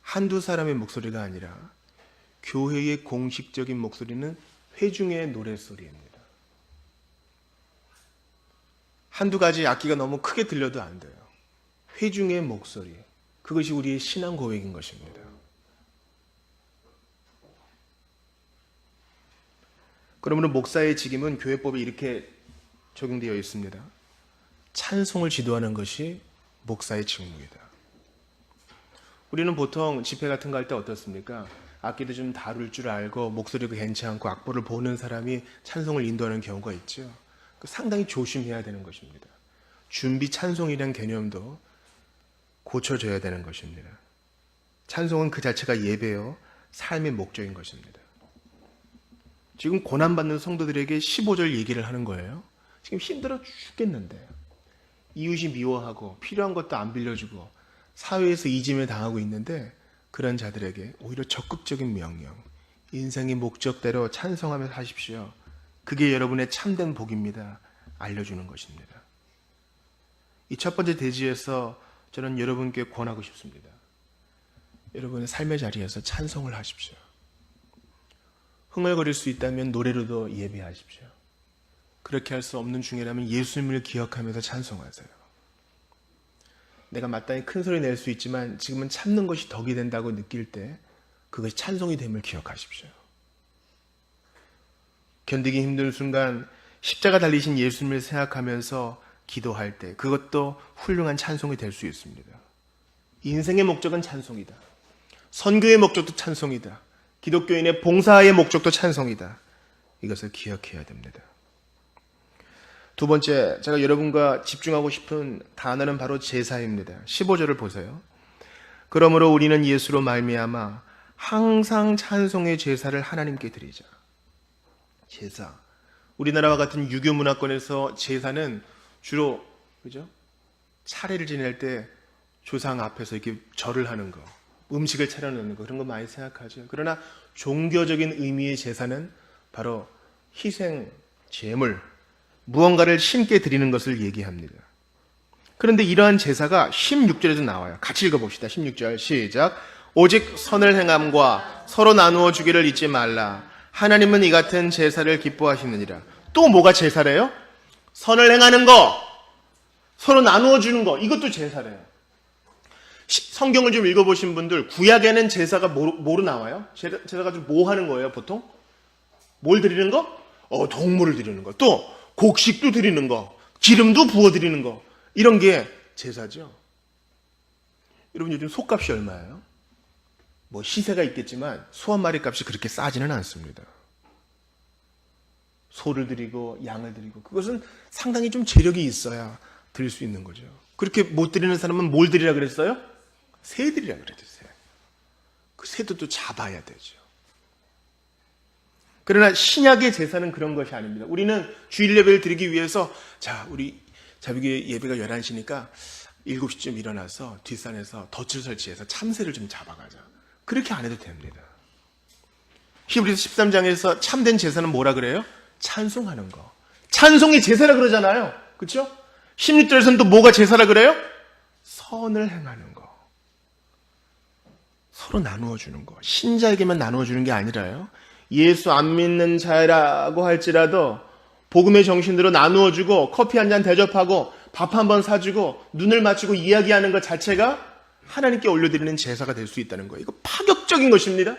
한두 사람의 목소리가 아니라 교회의 공식적인 목소리는 회중의 노랫소리입니다. 한두 가지 악기가 너무 크게 들려도 안 돼요. 회중의 목소리, 그것이 우리의 신앙 고백인 것입니다. 그러므로 목사의 직임은 교회법에 이렇게 적용되어 있습니다. 찬송을 지도하는 것이 목사의 직무이다. 우리는 보통 집회 같은 거 할 때 어떻습니까? 악기도 좀 다룰 줄 알고 목소리가 괜찮고 악보를 보는 사람이 찬송을 인도하는 경우가 있죠. 상당히 조심해야 되는 것입니다. 준비 찬송이라는 개념도 고쳐져야 되는 것입니다. 찬송은 그 자체가 예배요, 삶의 목적인 것입니다. 지금 고난받는 성도들에게 15절 얘기를 하는 거예요. 지금 힘들어 죽겠는데 이웃이 미워하고 필요한 것도 안 빌려주고 사회에서 이짐을 당하고 있는데 그런 자들에게 오히려 적극적인 명령, 인생의 목적대로 찬송하며 사십시오. 그게 여러분의 참된 복입니다. 알려주는 것입니다. 이 첫 번째 대지에서 저는 여러분께 권하고 싶습니다. 여러분의 삶의 자리에서 찬송을 하십시오. 흥얼거릴 수 있다면 노래로도 예배하십시오. 그렇게 할 수 없는 중이라면 예수님을 기억하면서 찬송하세요. 내가 마땅히 큰 소리 낼 수 있지만 지금은 참는 것이 덕이 된다고 느낄 때 그것이 찬송이 됨을 기억하십시오. 견디기 힘든 순간 십자가 달리신 예수님을 생각하면서 기도할 때 그것도 훌륭한 찬송이 될 수 있습니다. 인생의 목적은 찬송이다. 선교의 목적도 찬송이다. 기독교인의 봉사의 목적도 찬송이다. 이것을 기억해야 됩니다. 두 번째, 제가 여러분과 집중하고 싶은 단어는 바로 제사입니다. 15절을 보세요. 그러므로 우리는 예수로 말미암아 항상 찬송의 제사를 하나님께 드리자. 제사. 우리나라와 같은 유교 문화권에서 제사는 주로 그죠? 차례를 지낼 때 조상 앞에서 이렇게 절을 하는 거, 음식을 차려놓는 거 그런 거 많이 생각하죠. 그러나 종교적인 의미의 제사는 바로 희생, 제물, 무언가를 신께 드리는 것을 얘기합니다. 그런데 이러한 제사가 16절에도 나와요. 같이 읽어봅시다. 16절 시작. 오직 선을 행함과 서로 나누어 주기를 잊지 말라. 하나님은 이 같은 제사를 기뻐하시느니라. 또 뭐가 제사래요? 선을 행하는 거, 서로 나누어 주는 거, 이것도 제사래요. 성경을 좀 읽어보신 분들, 구약에는 제사가 뭐로 나와요? 제사가 좀 뭐 하는 거예요, 보통? 뭘 드리는 거? 동물을 드리는 거. 또 곡식도 드리는 거, 기름도 부어 드리는 거, 이런 게 제사죠. 여러분 요즘 소값이 얼마예요? 뭐 시세가 있겠지만 소 한 마리 값이 그렇게 싸지는 않습니다. 소를 드리고 양을 드리고 그것은 상당히 좀 재력이 있어야 드릴 수 있는 거죠. 그렇게 못 드리는 사람은 뭘 드리라 그랬어요? 새 드리라 그랬어요. 그 새도 또 잡아야 되죠. 그러나 신약의 제사는 그런 것이 아닙니다. 우리는 주일 예배를 드리기 위해서 우리 자비교 예배가 11시니까 7시쯤 일어나서 뒷산에서 덫을 설치해서 참새를 좀 잡아가자. 그렇게 안 해도 됩니다. 히브리서 13장에서 참된 제사는 뭐라 그래요? 찬송하는 거. 찬송이 제사라 그러잖아요. 그렇죠? 16절에서는 또 뭐가 제사라 그래요? 선을 행하는 거. 서로 나누어 주는 거. 신자에게만 나누어 주는 게 아니라요. 예수 안 믿는 자라고 할지라도 복음의 정신대로 나누어 주고 커피 한 잔 대접하고 밥 한 번 사주고 눈을 맞추고 이야기하는 것 자체가 하나님께 올려드리는 제사가 될 수 있다는 거예요. 이거 파격적인 것입니다.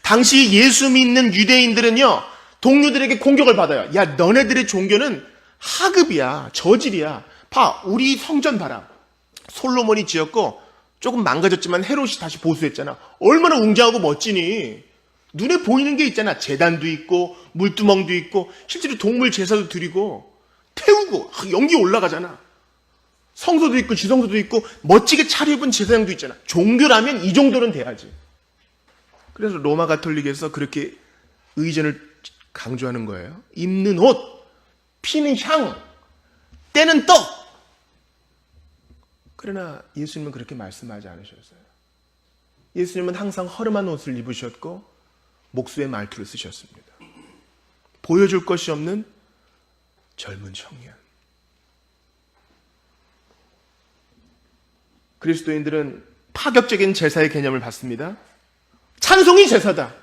당시 예수 믿는 유대인들은요, 동료들에게 공격을 받아요. 야, 너네들의 종교는 하급이야, 저질이야. 봐, 우리 성전 봐라. 솔로몬이 지었고 조금 망가졌지만 헤롯이 다시 보수했잖아. 얼마나 웅장하고 멋지니. 눈에 보이는 게 있잖아. 제단도 있고 물두멍도 있고 실제로 동물 제사도 드리고 태우고 연기 올라가잖아. 성소도 있고 지성소도 있고 멋지게 차려입은 제사장도 있잖아. 종교라면 이 정도는 돼야지. 그래서 로마 가톨릭에서 그렇게 의전을 강조하는 거예요. 입는 옷, 피는 향, 때는 떡. 그러나 예수님은 그렇게 말씀하지 않으셨어요. 예수님은 항상 허름한 옷을 입으셨고 목수의 말투를 쓰셨습니다. 보여줄 것이 없는 젊은 청년. 그리스도인들은 파격적인 제사의 개념을 받습니다. 찬송이 제사다.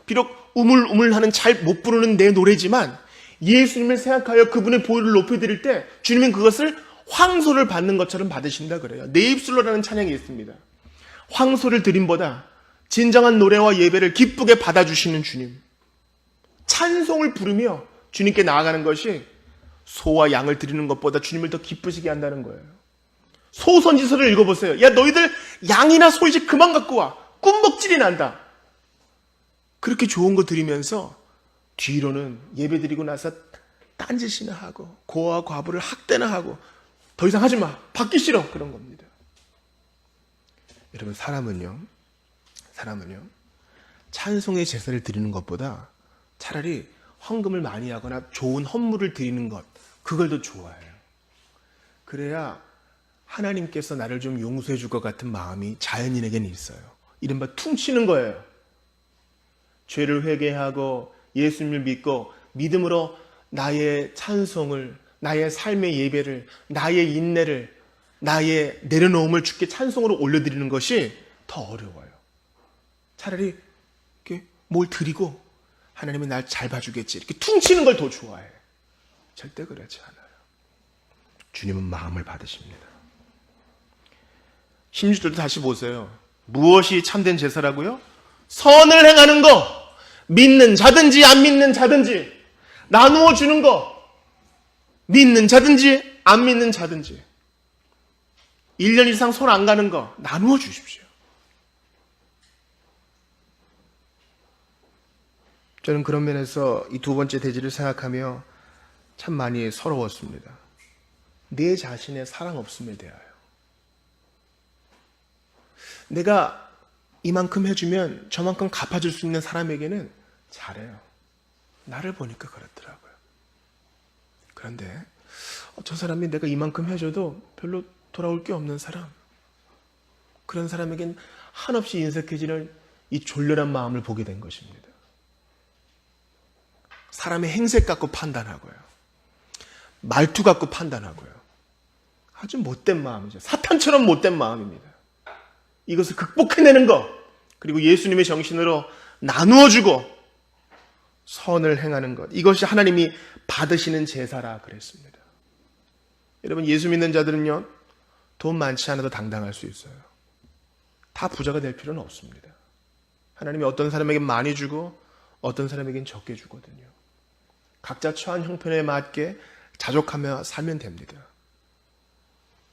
비록 우물우물하는 잘 못 부르는 내 노래지만 예수님을 생각하여 그분의 보혈을 높여드릴 때 주님은 그것을 황소를 받는 것처럼 받으신다 그래요. 내 입술로라는 찬양이 있습니다. 황소를 드림보다 진정한 노래와 예배를 기쁘게 받아주시는 주님. 찬송을 부르며 주님께 나아가는 것이 소와 양을 드리는 것보다 주님을 더 기쁘시게 한다는 거예요. 소선지서를 읽어보세요. 야, 너희들 양이나 소 이제 그만 갖고 와. 꿈먹질이 난다. 그렇게 좋은 거 드리면서 뒤로는 예배 드리고 나서 딴짓이나 하고 고아와 과부를 학대나 하고 더 이상 하지 마. 받기 싫어. 그런 겁니다. 여러분, 사람은요 찬송의 제사를 드리는 것보다 차라리 헌금을 많이 하거나 좋은 헌물을 드리는 것, 그걸 더 좋아해요. 그래야 하나님께서 나를 좀 용서해 줄 것 같은 마음이 자연인에게는 있어요. 이른바 퉁치는 거예요. 죄를 회개하고 예수님을 믿고 믿음으로 나의 찬송을, 나의 삶의 예배를, 나의 인내를, 나의 내려놓음을 주께 찬송으로 올려드리는 것이 더 어려워요. 차라리 이렇게 뭘 드리고 하나님은 날 잘 봐주겠지 이렇게 퉁치는 걸 더 좋아해. 절대 그렇지 않아요. 주님은 마음을 받으십니다. 16절도 다시 보세요. 무엇이 참된 제사라고요? 선을 행하는 거. 믿는 자든지 안 믿는 자든지 나누어 주는 거. 믿는 자든지 안 믿는 자든지 1년 이상 손 안 가는 거 나누어 주십시오. 저는 그런 면에서 이 두 번째 대지를 생각하며 참 많이 서러웠습니다. 내 자신의 사랑 없음에 대하여. 내가 이만큼 해주면 저만큼 갚아줄 수 있는 사람에게는 잘해요. 나를 보니까 그렇더라고요. 그런데 저 사람이 내가 이만큼 해줘도 별로 돌아올 게 없는 사람, 그런 사람에겐 한없이 인색해지는 이 졸렬한 마음을 보게 된 것입니다. 사람의 행색 갖고 판단하고요. 말투 갖고 판단하고요. 아주 못된 마음이죠. 사탄처럼 못된 마음입니다. 이것을 극복해내는 것, 그리고 예수님의 정신으로 나누어주고 선을 행하는 것, 이것이 하나님이 받으시는 제사라 그랬습니다. 여러분, 예수 믿는 자들은요, 돈 많지 않아도 당당할 수 있어요. 다 부자가 될 필요는 없습니다. 하나님이 어떤 사람에게 많이 주고 어떤 사람에겐 적게 주거든요. 각자 처한 형편에 맞게 자족하며 살면 됩니다.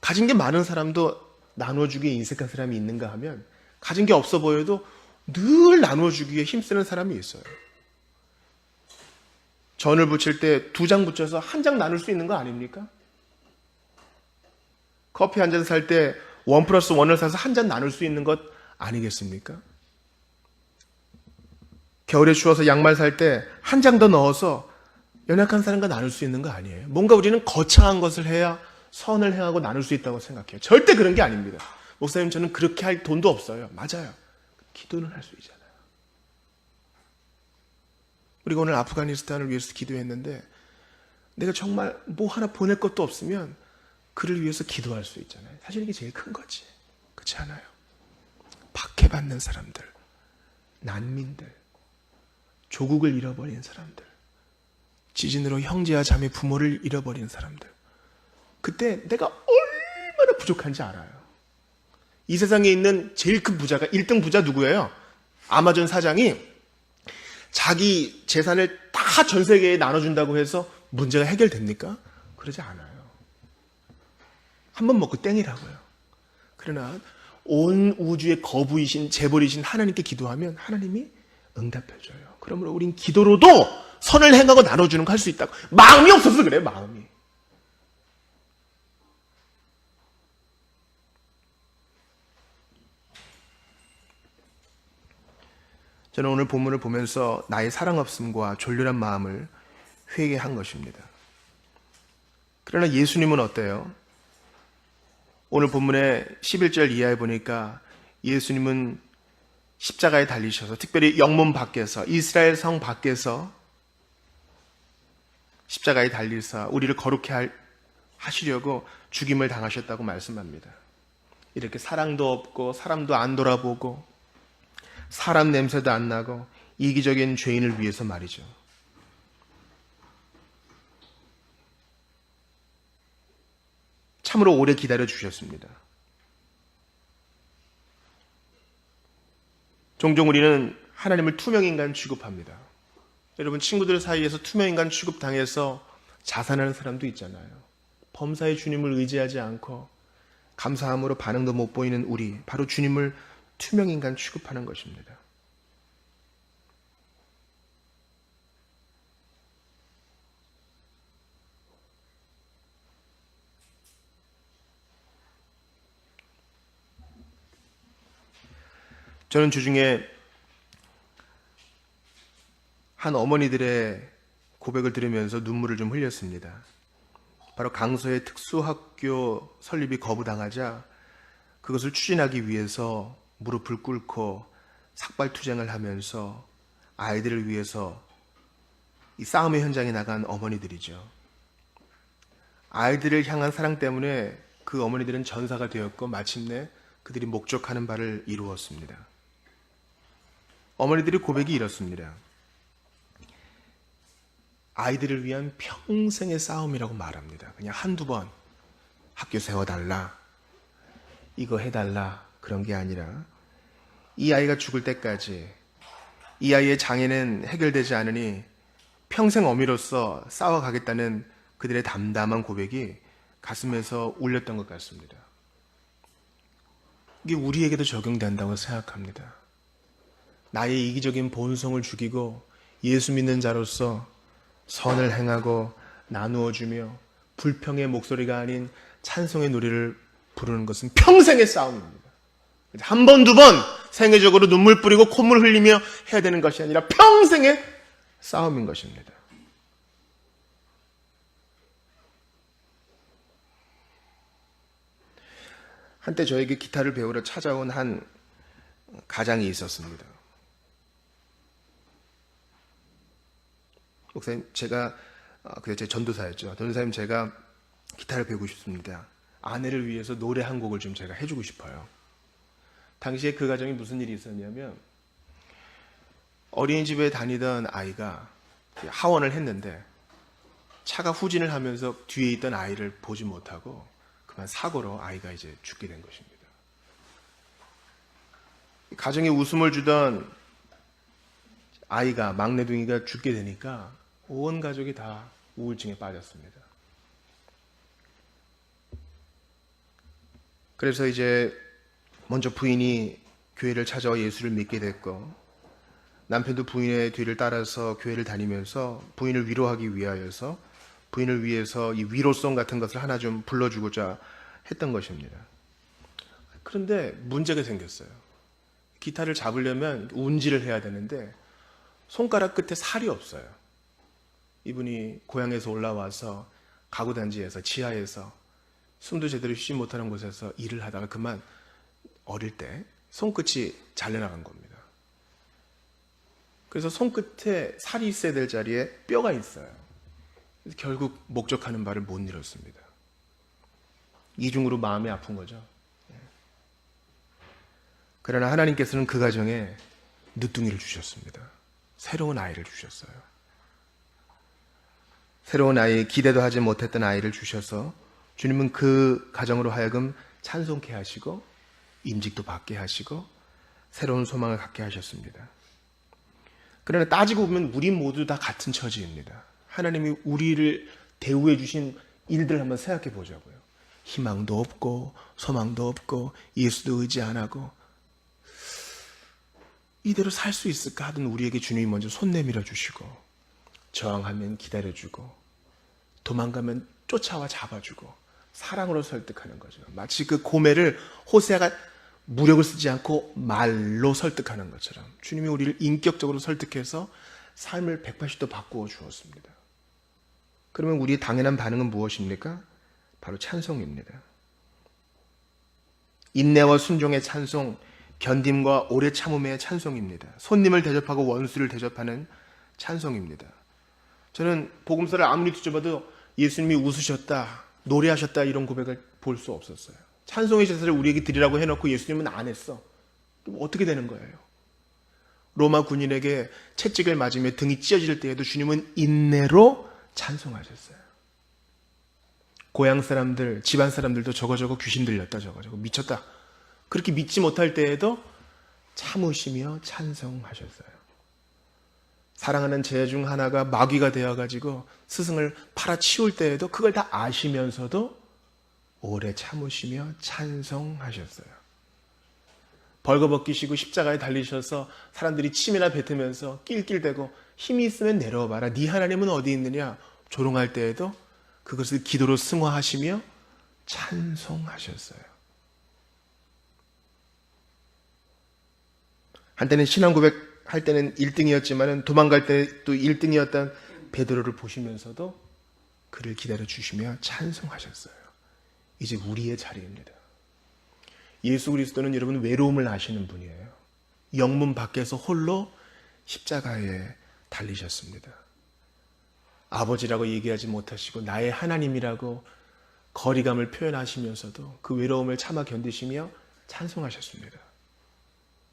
가진 게 많은 사람도 나눠주기에 인색한 사람이 있는가 하면 가진 게 없어 보여도 늘 나눠주기에 힘쓰는 사람이 있어요. 전을 부칠 때 2장 붙여서 1장 나눌 수 있는 거 아닙니까? 커피 한 잔 살 때 1+1을 사서 1잔 나눌 수 있는 것 아니겠습니까? 겨울에 추워서 양말 살 때 1장 더 넣어서 연약한 사람과 나눌 수 있는 거 아니에요. 뭔가 우리는 거창한 것을 해야 선을 행하고 나눌 수 있다고 생각해요. 절대 그런 게 아닙니다. 목사님, 저는 그렇게 할 돈도 없어요. 맞아요. 기도는 할 수 있잖아요. 우리가 오늘 아프가니스탄을 위해서 기도했는데 내가 정말 뭐 하나 보낼 것도 없으면 그를 위해서 기도할 수 있잖아요. 사실 이게 제일 큰 거지. 그렇지 않아요? 박해받는 사람들, 난민들, 조국을 잃어버린 사람들, 지진으로 형제와 자매, 부모를 잃어버린 사람들, 그때 내가 얼마나 부족한지 알아요. 이 세상에 있는 제일 큰 부자가 1등 부자 누구예요? 아마존 사장이 자기 재산을 다 전 세계에 나눠준다고 해서 문제가 해결됩니까? 그러지 않아요. 한 번 먹고 땡이라고요. 그러나 온 우주의 거부이신 재벌이신 하나님께 기도하면 하나님이 응답해줘요. 그러므로 우린 기도로도 선을 행하고 나눠주는 거 할 수 있다고. 마음이 없어서 그래요. 마음이. 저는 오늘 본문을 보면서 나의 사랑 없음과 졸렬한 마음을 회개한 것입니다. 그러나 예수님은 어때요? 오늘 본문의 11절 이하에 보니까 예수님은 십자가에 달리셔서, 특별히 영문 밖에서, 이스라엘 성 밖에서 십자가에 달리사 우리를 거룩해 하시려고 죽임을 당하셨다고 말씀합니다. 이렇게 사랑도 없고 사람도 안 돌아보고 사람 냄새도 안 나고 이기적인 죄인을 위해서 말이죠. 참으로 오래 기다려 주셨습니다. 종종 우리는 하나님을 투명인간 취급합니다. 여러분, 친구들 사이에서 투명인간 취급당해서 자살하는 사람도 있잖아요. 범사의 주님을 의지하지 않고 감사함으로 반응도 못 보이는 우리, 바로 주님을 투명인간 취급하는 것입니다. 저는 주중에 한 어머니들의 고백을 들으면서 눈물을 좀 흘렸습니다. 바로 강서의 특수학교 설립이 거부당하자 그것을 추진하기 위해서 무릎을 꿇고 삭발투쟁을 하면서 아이들을 위해서 이 싸움의 현장에 나간 어머니들이죠. 아이들을 향한 사랑 때문에 그 어머니들은 전사가 되었고 마침내 그들이 목적하는 바를 이루었습니다. 어머니들의 고백이 이렇습니다. 아이들을 위한 평생의 싸움이라고 말합니다. 그냥 한두 번 학교 세워달라, 이거 해달라 그런 게 아니라 이 아이가 죽을 때까지 이 아이의 장애는 해결되지 않으니 평생 어미로서 싸워가겠다는 그들의 담담한 고백이 가슴에서 울렸던 것 같습니다. 이게 우리에게도 적용된다고 생각합니다. 나의 이기적인 본성을 죽이고 예수 믿는 자로서 선을 행하고 나누어주며 불평의 목소리가 아닌 찬송의 노래를 부르는 것은 평생의 싸움입니다. 한 번, 두 번 생애적으로 눈물 뿌리고 콧물 흘리며 해야 되는 것이 아니라 평생의 싸움인 것입니다. 한때 저에게 기타를 배우러 찾아온 한 가장이 있었습니다. 목사님, 그게 제 전도사였죠. 전도사님, 제가 기타를 배우고 싶습니다. 아내를 위해서 노래 한 곡을 좀 제가 해주고 싶어요. 당시에 그 가정에 무슨 일이 있었냐면 어린이집에 다니던 아이가 하원을 했는데 차가 후진을 하면서 뒤에 있던 아이를 보지 못하고 그만 사고로 아이가 이제 죽게 된 것입니다. 가정에 웃음을 주던 아이가, 막내둥이가 죽게 되니까 온 가족이 다 우울증에 빠졌습니다. 그래서 이제 먼저 부인이 교회를 찾아와 예수를 믿게 됐고 남편도 부인의 뒤를 따라서 교회를 다니면서 부인을 위로하기 위하여서 부인을 위해서 이 위로송 같은 것을 하나 좀 불러주고자 했던 것입니다. 그런데 문제가 생겼어요. 기타를 잡으려면 운지를 해야 되는데 손가락 끝에 살이 없어요. 이분이 고향에서 올라와서 가구단지에서 지하에서 숨도 제대로 쉬지 못하는 곳에서 일을 하다가 그만 어릴 때 손끝이 잘려나간 겁니다. 그래서 손끝에 살이 있어야 될 자리에 뼈가 있어요. 그래서 결국 목적하는 바를 못 이뤘습니다. 이중으로 마음이 아픈 거죠. 그러나 하나님께서는 그 가정에 늦둥이를 주셨습니다. 새로운 아이를 주셨어요. 새로운 아이, 기대도 하지 못했던 아이를 주셔서 주님은 그 가정으로 하여금 찬송케 하시고 임직도 받게 하시고 새로운 소망을 갖게 하셨습니다. 그러나 따지고 보면 우리 모두 다 같은 처지입니다. 하나님이 우리를 대우해 주신 일들을 한번 생각해 보자고요. 희망도 없고 소망도 없고 예수도 의지 안 하고 이대로 살 수 있을까 하던 우리에게 주님이 먼저 손 내밀어 주시고 저항하면 기다려주고 도망가면 쫓아와 잡아주고 사랑으로 설득하는 거죠. 마치 그 고멜을 호세아가 무력을 쓰지 않고 말로 설득하는 것처럼 주님이 우리를 인격적으로 설득해서 삶을 180도 바꾸어 주었습니다. 그러면 우리의 당연한 반응은 무엇입니까? 바로 찬송입니다. 인내와 순종의 찬송, 견딤과 오래 참음의 찬송입니다. 손님을 대접하고 원수를 대접하는 찬송입니다. 저는 복음서를 아무리 뒤져봐도 예수님이 웃으셨다, 노래하셨다 이런 고백을 볼 수 없었어요. 찬송의 제사를 우리에게 드리라고 해놓고 예수님은 안 했어. 그럼 어떻게 되는 거예요? 로마 군인에게 채찍을 맞으며 등이 찢어질 때에도 주님은 인내로 찬송하셨어요. 고향 사람들, 집안 사람들도 저거 귀신 들렸다, 저거 미쳤다. 그렇게 믿지 못할 때에도 참으시며 찬송하셨어요. 사랑하는 제 중 하나가 마귀가 되어가지고 스승을 팔아치울 때에도 그걸 다 아시면서도 오래 참으시며 찬송하셨어요. 벌거벗기시고 십자가에 달리셔서 사람들이 침이나 뱉으면서 낄낄대고 힘이 있으면 내려와봐라. 네 하나님은 어디 있느냐 조롱할 때에도 그것을 기도로 승화하시며 찬송하셨어요. 한때는 신앙 고백할 때는 1등이었지만 도망갈 때 또 1등이었던 베드로를 보시면서도 그를 기다려 주시며 찬송하셨어요. 이제 우리의 자리입니다. 예수 그리스도는 여러분 외로움을 아시는 분이에요. 영문 밖에서 홀로 십자가에 달리셨습니다. 아버지라고 얘기하지 못하시고 나의 하나님이라고 거리감을 표현하시면서도 그 외로움을 참아 견디시며 찬송하셨습니다.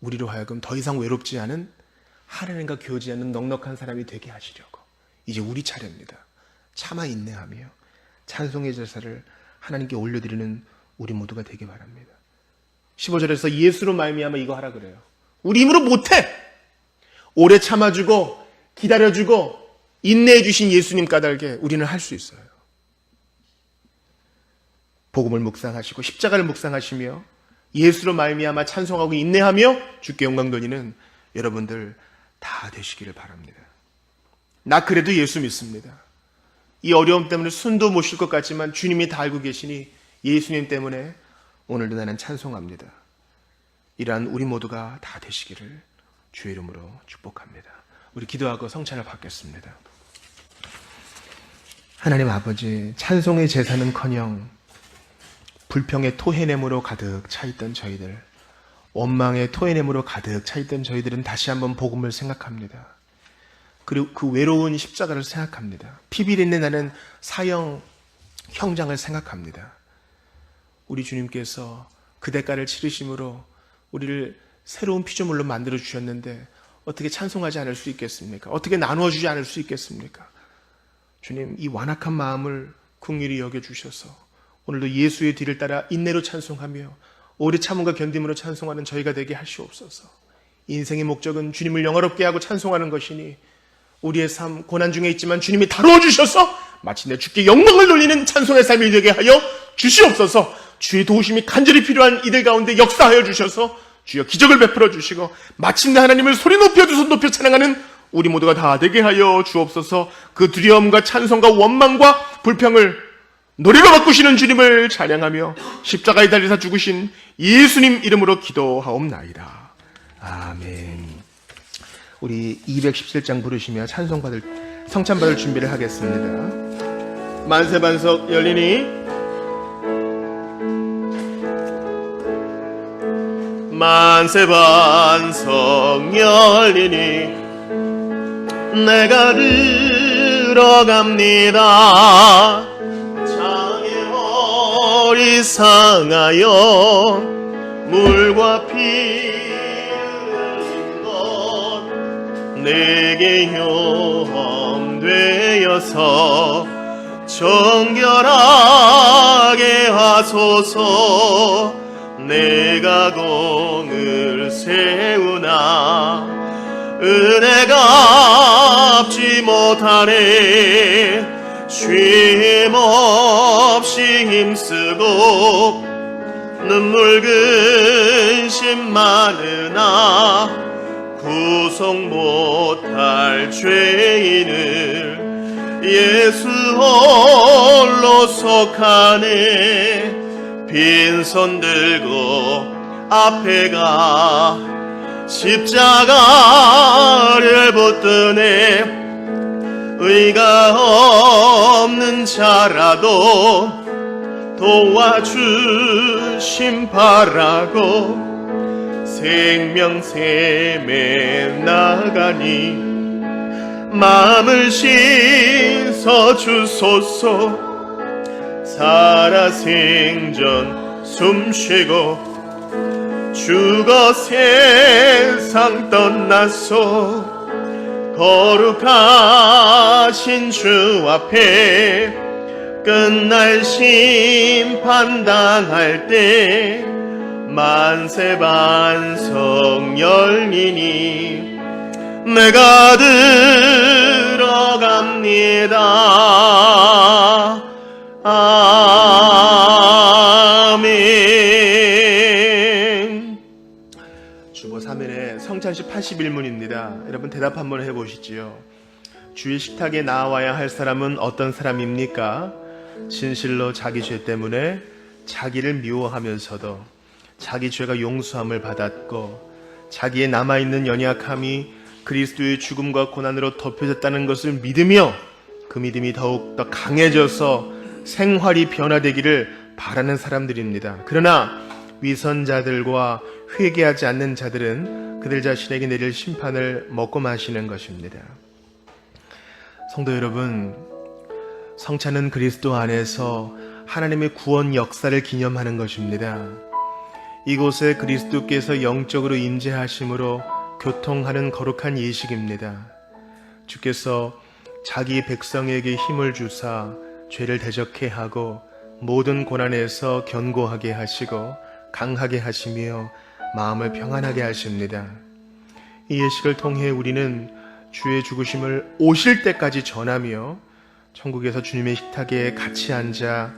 우리로 하여금 더 이상 외롭지 않은 하나님과 교제하는 넉넉한 사람이 되게 하시려고 이제 우리 차례입니다. 참아 인내하며 찬송의 제사를 하나님께 올려드리는 우리 모두가 되기 바랍니다. 15절에서 예수로 말미암아 이거 하라 그래요. 우리 힘으로 못해. 오래 참아주고 기다려주고 인내해 주신 예수님 까닭에 우리는 할 수 있어요. 복음을 묵상하시고 십자가를 묵상하시며 예수로 말미암아 찬송하고 인내하며 주께 영광 돌리는 여러분들 다 되시기를 바랍니다. 나 그래도 예수 믿습니다. 이 어려움 때문에 숨도 못 쉴 것 같지만 주님이 다 알고 계시니 예수님 때문에 오늘도 나는 찬송합니다. 이러한 우리 모두가 다 되시기를 주의 이름으로 축복합니다. 우리 기도하고 성찬을 받겠습니다. 하나님 아버지, 찬송의 제사는커녕 불평의 토해냄으로 가득 차있던 저희들, 원망의 토해냄으로 가득 차있던 저희들은 다시 한번 복음을 생각합니다. 그리고 그 외로운 십자가를 생각합니다. 피비린내 나는 사형 형장을 생각합니다. 우리 주님께서 그 대가를 치르심으로 우리를 새로운 피조물로 만들어 주셨는데 어떻게 찬송하지 않을 수 있겠습니까? 어떻게 나누어 주지 않을 수 있겠습니까? 주님, 이 완악한 마음을 긍휼히 여겨주셔서 오늘도 예수의 뒤를 따라 인내로 찬송하며 오래 참음과 견딤으로 찬송하는 저희가 되게 하시옵소서. 인생의 목적은 주님을 영화롭게 하고 찬송하는 것이니 우리의 삶 고난 중에 있지만 주님이 다루어 주셔서 마침내 주께 영광을 돌리는 찬송의 삶이 되게 하여 주시옵소서. 주의 도우심이 간절히 필요한 이들 가운데 역사하여 주셔서 주여 기적을 베풀어 주시고 마침내 하나님을 소리 높여 두 손 높여 찬양하는 우리 모두가 다 되게 하여 주옵소서. 그 두려움과 찬송과 원망과 불평을 노래로 바꾸시는 주님을 찬양하며 십자가에 달리사 죽으신 예수님 이름으로 기도하옵나이다. 아멘. 우리 217장 부르시며 성찬 받을 준비를 하겠습니다. 만세반석 열리니 만세반석 열리니 내가 들어갑니다. 장애 허리 상하여 물과 피 흘린 것 내게 흉되어서 정결하게 하소서. 내가 공을 세우나 은혜가 갚지 못하네. 쉼없이 힘쓰고 눈물 근심 많으나 구속 못할 죄인을 예수 홀로 속하네. 빈손 들고 앞에 가 십자가를 붙드네. 의가 없는 자라도 도와주심 바라고 생명샘에 나가니 마음을 씻어 주소서. 살아생전 숨쉬고 죽어 세상 떠나서 거룩하신 주 앞에 끝날 심판 당할 때 만세반석 열리니 내가 들어갑니다. 아멘. 주보 3일에 성찬식 81문입니다. 여러분 대답 한번 해보시지요. 주의 식탁에 나와야 할 사람은 어떤 사람입니까? 진실로 자기 죄 때문에 자기를 미워하면서도 자기 죄가 용서함을 받았고 자기의 남아있는 연약함이 그리스도의 죽음과 고난으로 덮여졌다는 것을 믿으며 그 믿음이 더욱 더 강해져서 생활이 변화되기를 바라는 사람들입니다. 그러나 위선자들과 회개하지 않는 자들은 그들 자신에게 내릴 심판을 먹고 마시는 것입니다. 성도 여러분, 성찬은 그리스도 안에서 하나님의 구원 역사를 기념하는 것입니다. 이곳에 그리스도께서 영적으로 임재하심으로 교통하는 거룩한 예식입니다. 주께서 자기 백성에게 힘을 주사 죄를 대적해 하고 모든 고난에서 견고하게 하시고 강하게 하시며 마음을 평안하게 하십니다. 이 예식을 통해 우리는 주의 죽으심을 오실 때까지 전하며 천국에서 주님의 식탁에 같이 앉아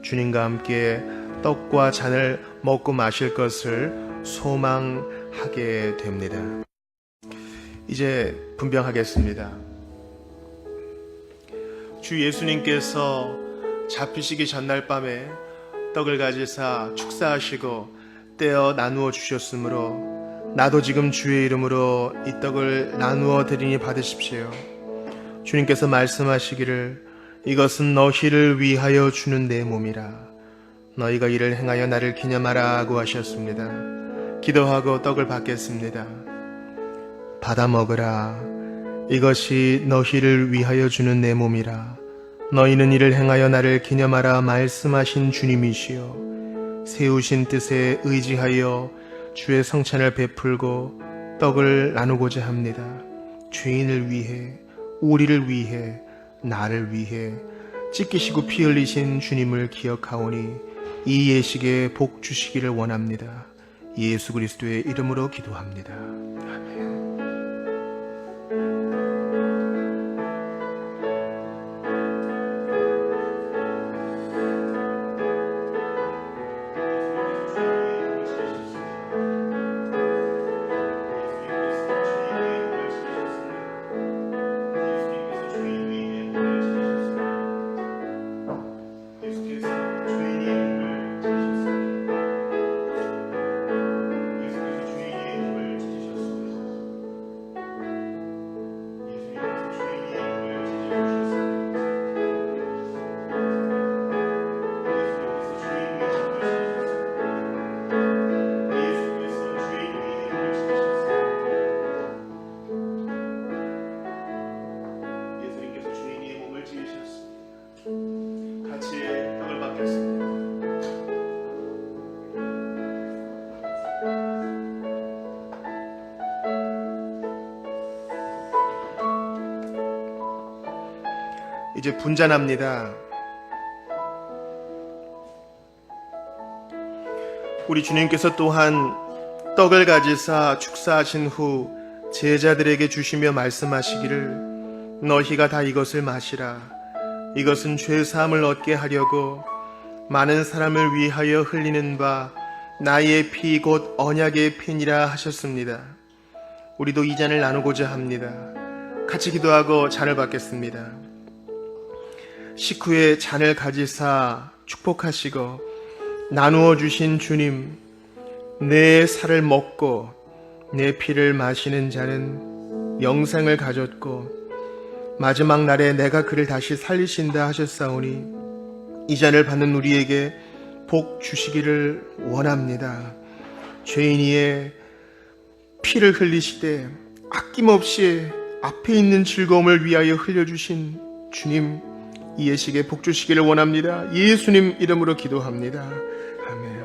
주님과 함께 떡과 잔을 먹고 마실 것을 소망하게 됩니다. 이제 분명하겠습니다. 주 예수님께서 잡히시기 전날 밤에 떡을 가지사 축사하시고 떼어 나누어 주셨으므로 나도 지금 주의 이름으로 이 떡을 나누어 드리니 받으십시오. 주님께서 말씀하시기를 이것은 너희를 위하여 주는 내 몸이라. 너희가 이를 행하여 나를 기념하라고 하셨습니다. 기도하고 떡을 받겠습니다. 받아 먹으라. 이것이 너희를 위하여 주는 내 몸이라. 너희는 이를 행하여 나를 기념하라 말씀하신 주님이시여 세우신 뜻에 의지하여 주의 성찬을 베풀고 떡을 나누고자 합니다. 죄인을 위해, 우리를 위해, 나를 위해 찢기시고 피 흘리신 주님을 기억하오니 이 예식에 복 주시기를 원합니다. 예수 그리스도의 이름으로 기도합니다. 아멘. 이제 분잔합니다. 우리 주님께서 또한 떡을 가지사 축사하신 후 제자들에게 주시며 말씀하시기를 너희가 다 이것을 마시라. 이것은 죄 사함을 얻게 하려고 많은 사람을 위하여 흘리는 바 나의 피 곧 언약의 피니라 하셨습니다. 우리도 이 잔을 나누고자 합니다. 같이 기도하고 잔을 받겠습니다. 식후에 잔을 가지사 축복하시고 나누어 주신 주님, 내 살을 먹고 내 피를 마시는 자는 영생을 가졌고 마지막 날에 내가 그를 다시 살리신다 하셨사오니 이 잔을 받는 우리에게 복 주시기를 원합니다. 죄인이의 피를 흘리시되 아낌없이 앞에 있는 즐거움을 위하여 흘려주신 주님, 이 예식에 복 주시기를 원합니다. 예수님 이름으로 기도합니다. 아멘.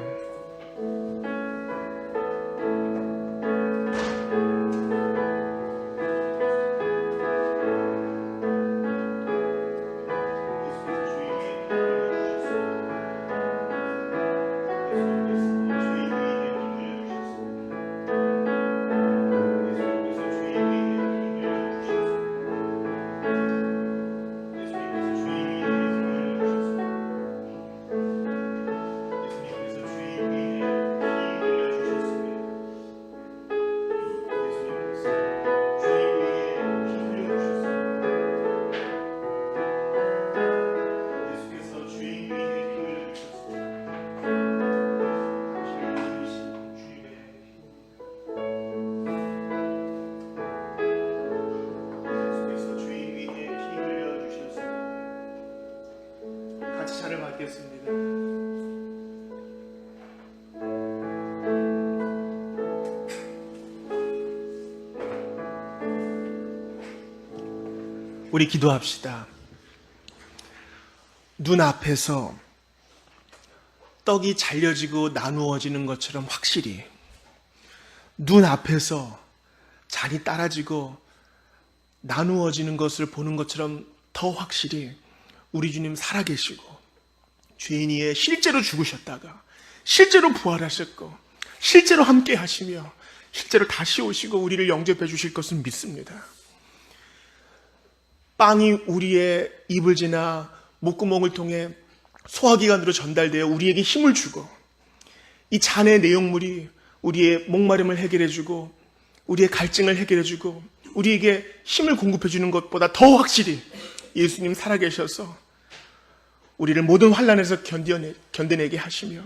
받겠습니다. 우리 기도합시다. 눈앞에서 떡이 잘려지고 나누어지는 것처럼 확실히, 눈앞에서 잔이 따라지고 나누어지는 것을 보는 것처럼 더 확실히 우리 주님 살아계시고 죄인 위에 실제로 죽으셨다가 실제로 부활하셨고 실제로 함께 하시며 실제로 다시 오시고 우리를 영접해 주실 것을 믿습니다. 빵이 우리의 입을 지나 목구멍을 통해 소화기관으로 전달되어 우리에게 힘을 주고, 이 잔의 내용물이 우리의 목마름을 해결해주고 우리의 갈증을 해결해주고 우리에게 힘을 공급해주는 것보다 더 확실히 예수님 살아계셔서 우리를 모든 환난에서 견뎌내게 하시며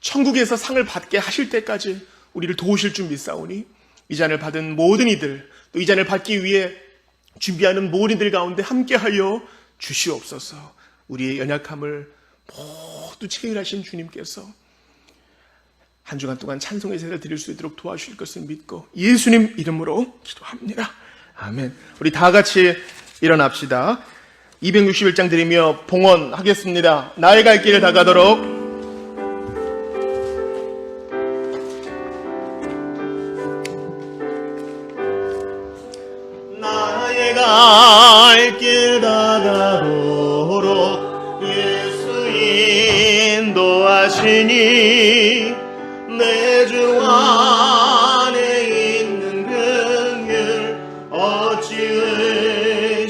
천국에서 상을 받게 하실 때까지 우리를 도우실 줄 믿사오니, 이 잔을 받은 모든 이들, 또 이 잔을 받기 위해 준비하는 모든 이들 가운데 함께하여 주시옵소서. 우리의 연약함을 모두 체휼하신 주님께서 한 주간 동안 찬송의 제사를 드릴 수 있도록 도와주실 것을 믿고 예수님 이름으로 기도합니다. 아멘. 우리 다 같이 일어납시다. 261장 드리며 봉헌하겠습니다. 나의 갈 길을 다 가도록. 나의 갈 길 다 가도록 예수 인도하시니 내 주 안에 있는 긍휼 어찌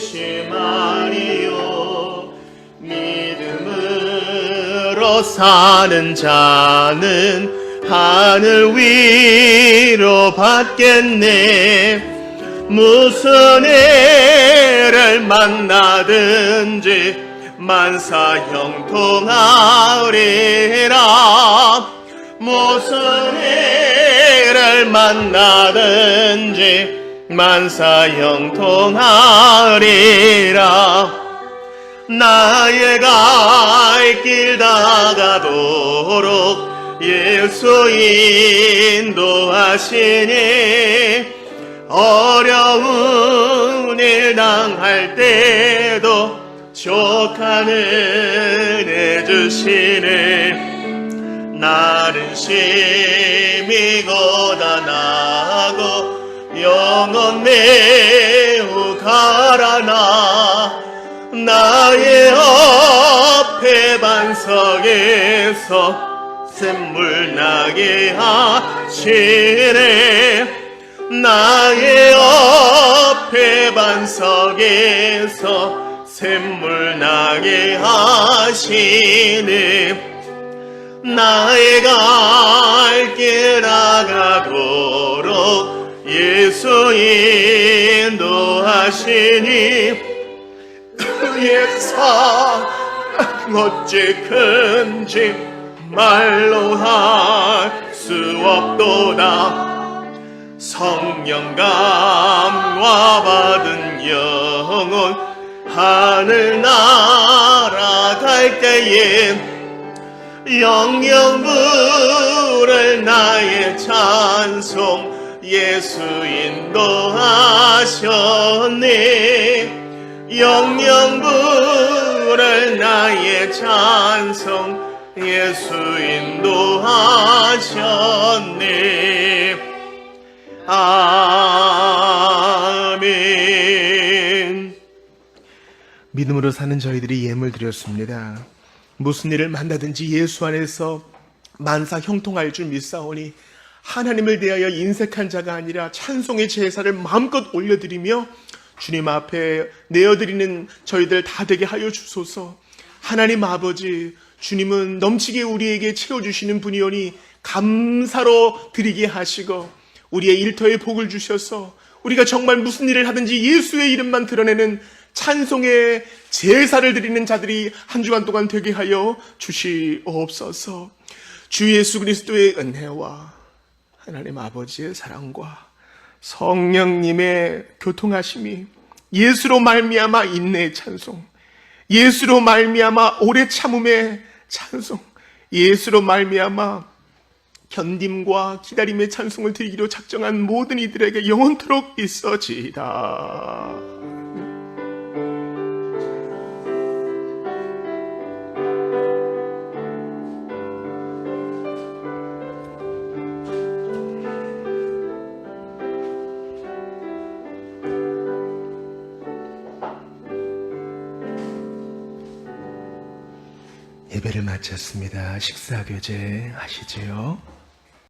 의심하리요. 믿음으로 사는 자는 하늘 위로 받겠네. 무슨 애를 만나든지 만사 형통하리라. 무슨 애를 만나든지 만사 형통하리라. 나의 갈 길 다 가도록 예수 인도하시니 어려운 일 당할 때도 족한 은혜 주시네. 나는 심히 고단하고 영혼 매우 가라나 나의 어패 반석에서 샘물 나게 하시네. 나의 어패 반석에서 샘물 나게 하시네. 나의 갈 길 나가도록 예수 인도하시니 그의 사랑 어찌 큰지 말로 할 수 없도다. 성령 감화 받은 영혼 하늘 날아갈 때에 영영 부를 나의 찬송 예수 인도하셨네. 영영 부를 나의 찬송 예수 인도하셨네. 아멘. 믿음으로 사는 저희들이 예물 드렸습니다. 무슨 일을 만나든지 예수 안에서 만사 형통할 줄 믿사오니 하나님을 대하여 인색한 자가 아니라 찬송의 제사를 마음껏 올려드리며 주님 앞에 내어드리는 저희들 다 되게 하여 주소서. 하나님 아버지, 주님은 넘치게 우리에게 채워주시는 분이오니 감사로 드리게 하시고 우리의 일터에 복을 주셔서 우리가 정말 무슨 일을 하든지 예수의 이름만 드러내는 찬송의 제사를 드리는 자들이 한 주간 동안 되게 하여 주시옵소서. 주 예수 그리스도의 은혜와 하나님 아버지의 사랑과 성령님의 교통하심이 예수로 말미암아 인내의 찬송, 예수로 말미암아 오래 참음의 찬송, 예수로 말미암아 견딤과 기다림의 찬송을 드리기로 작정한 모든 이들에게 영원토록 있어지이다.
예배를 마쳤습니다. 식사 교제 하시지요.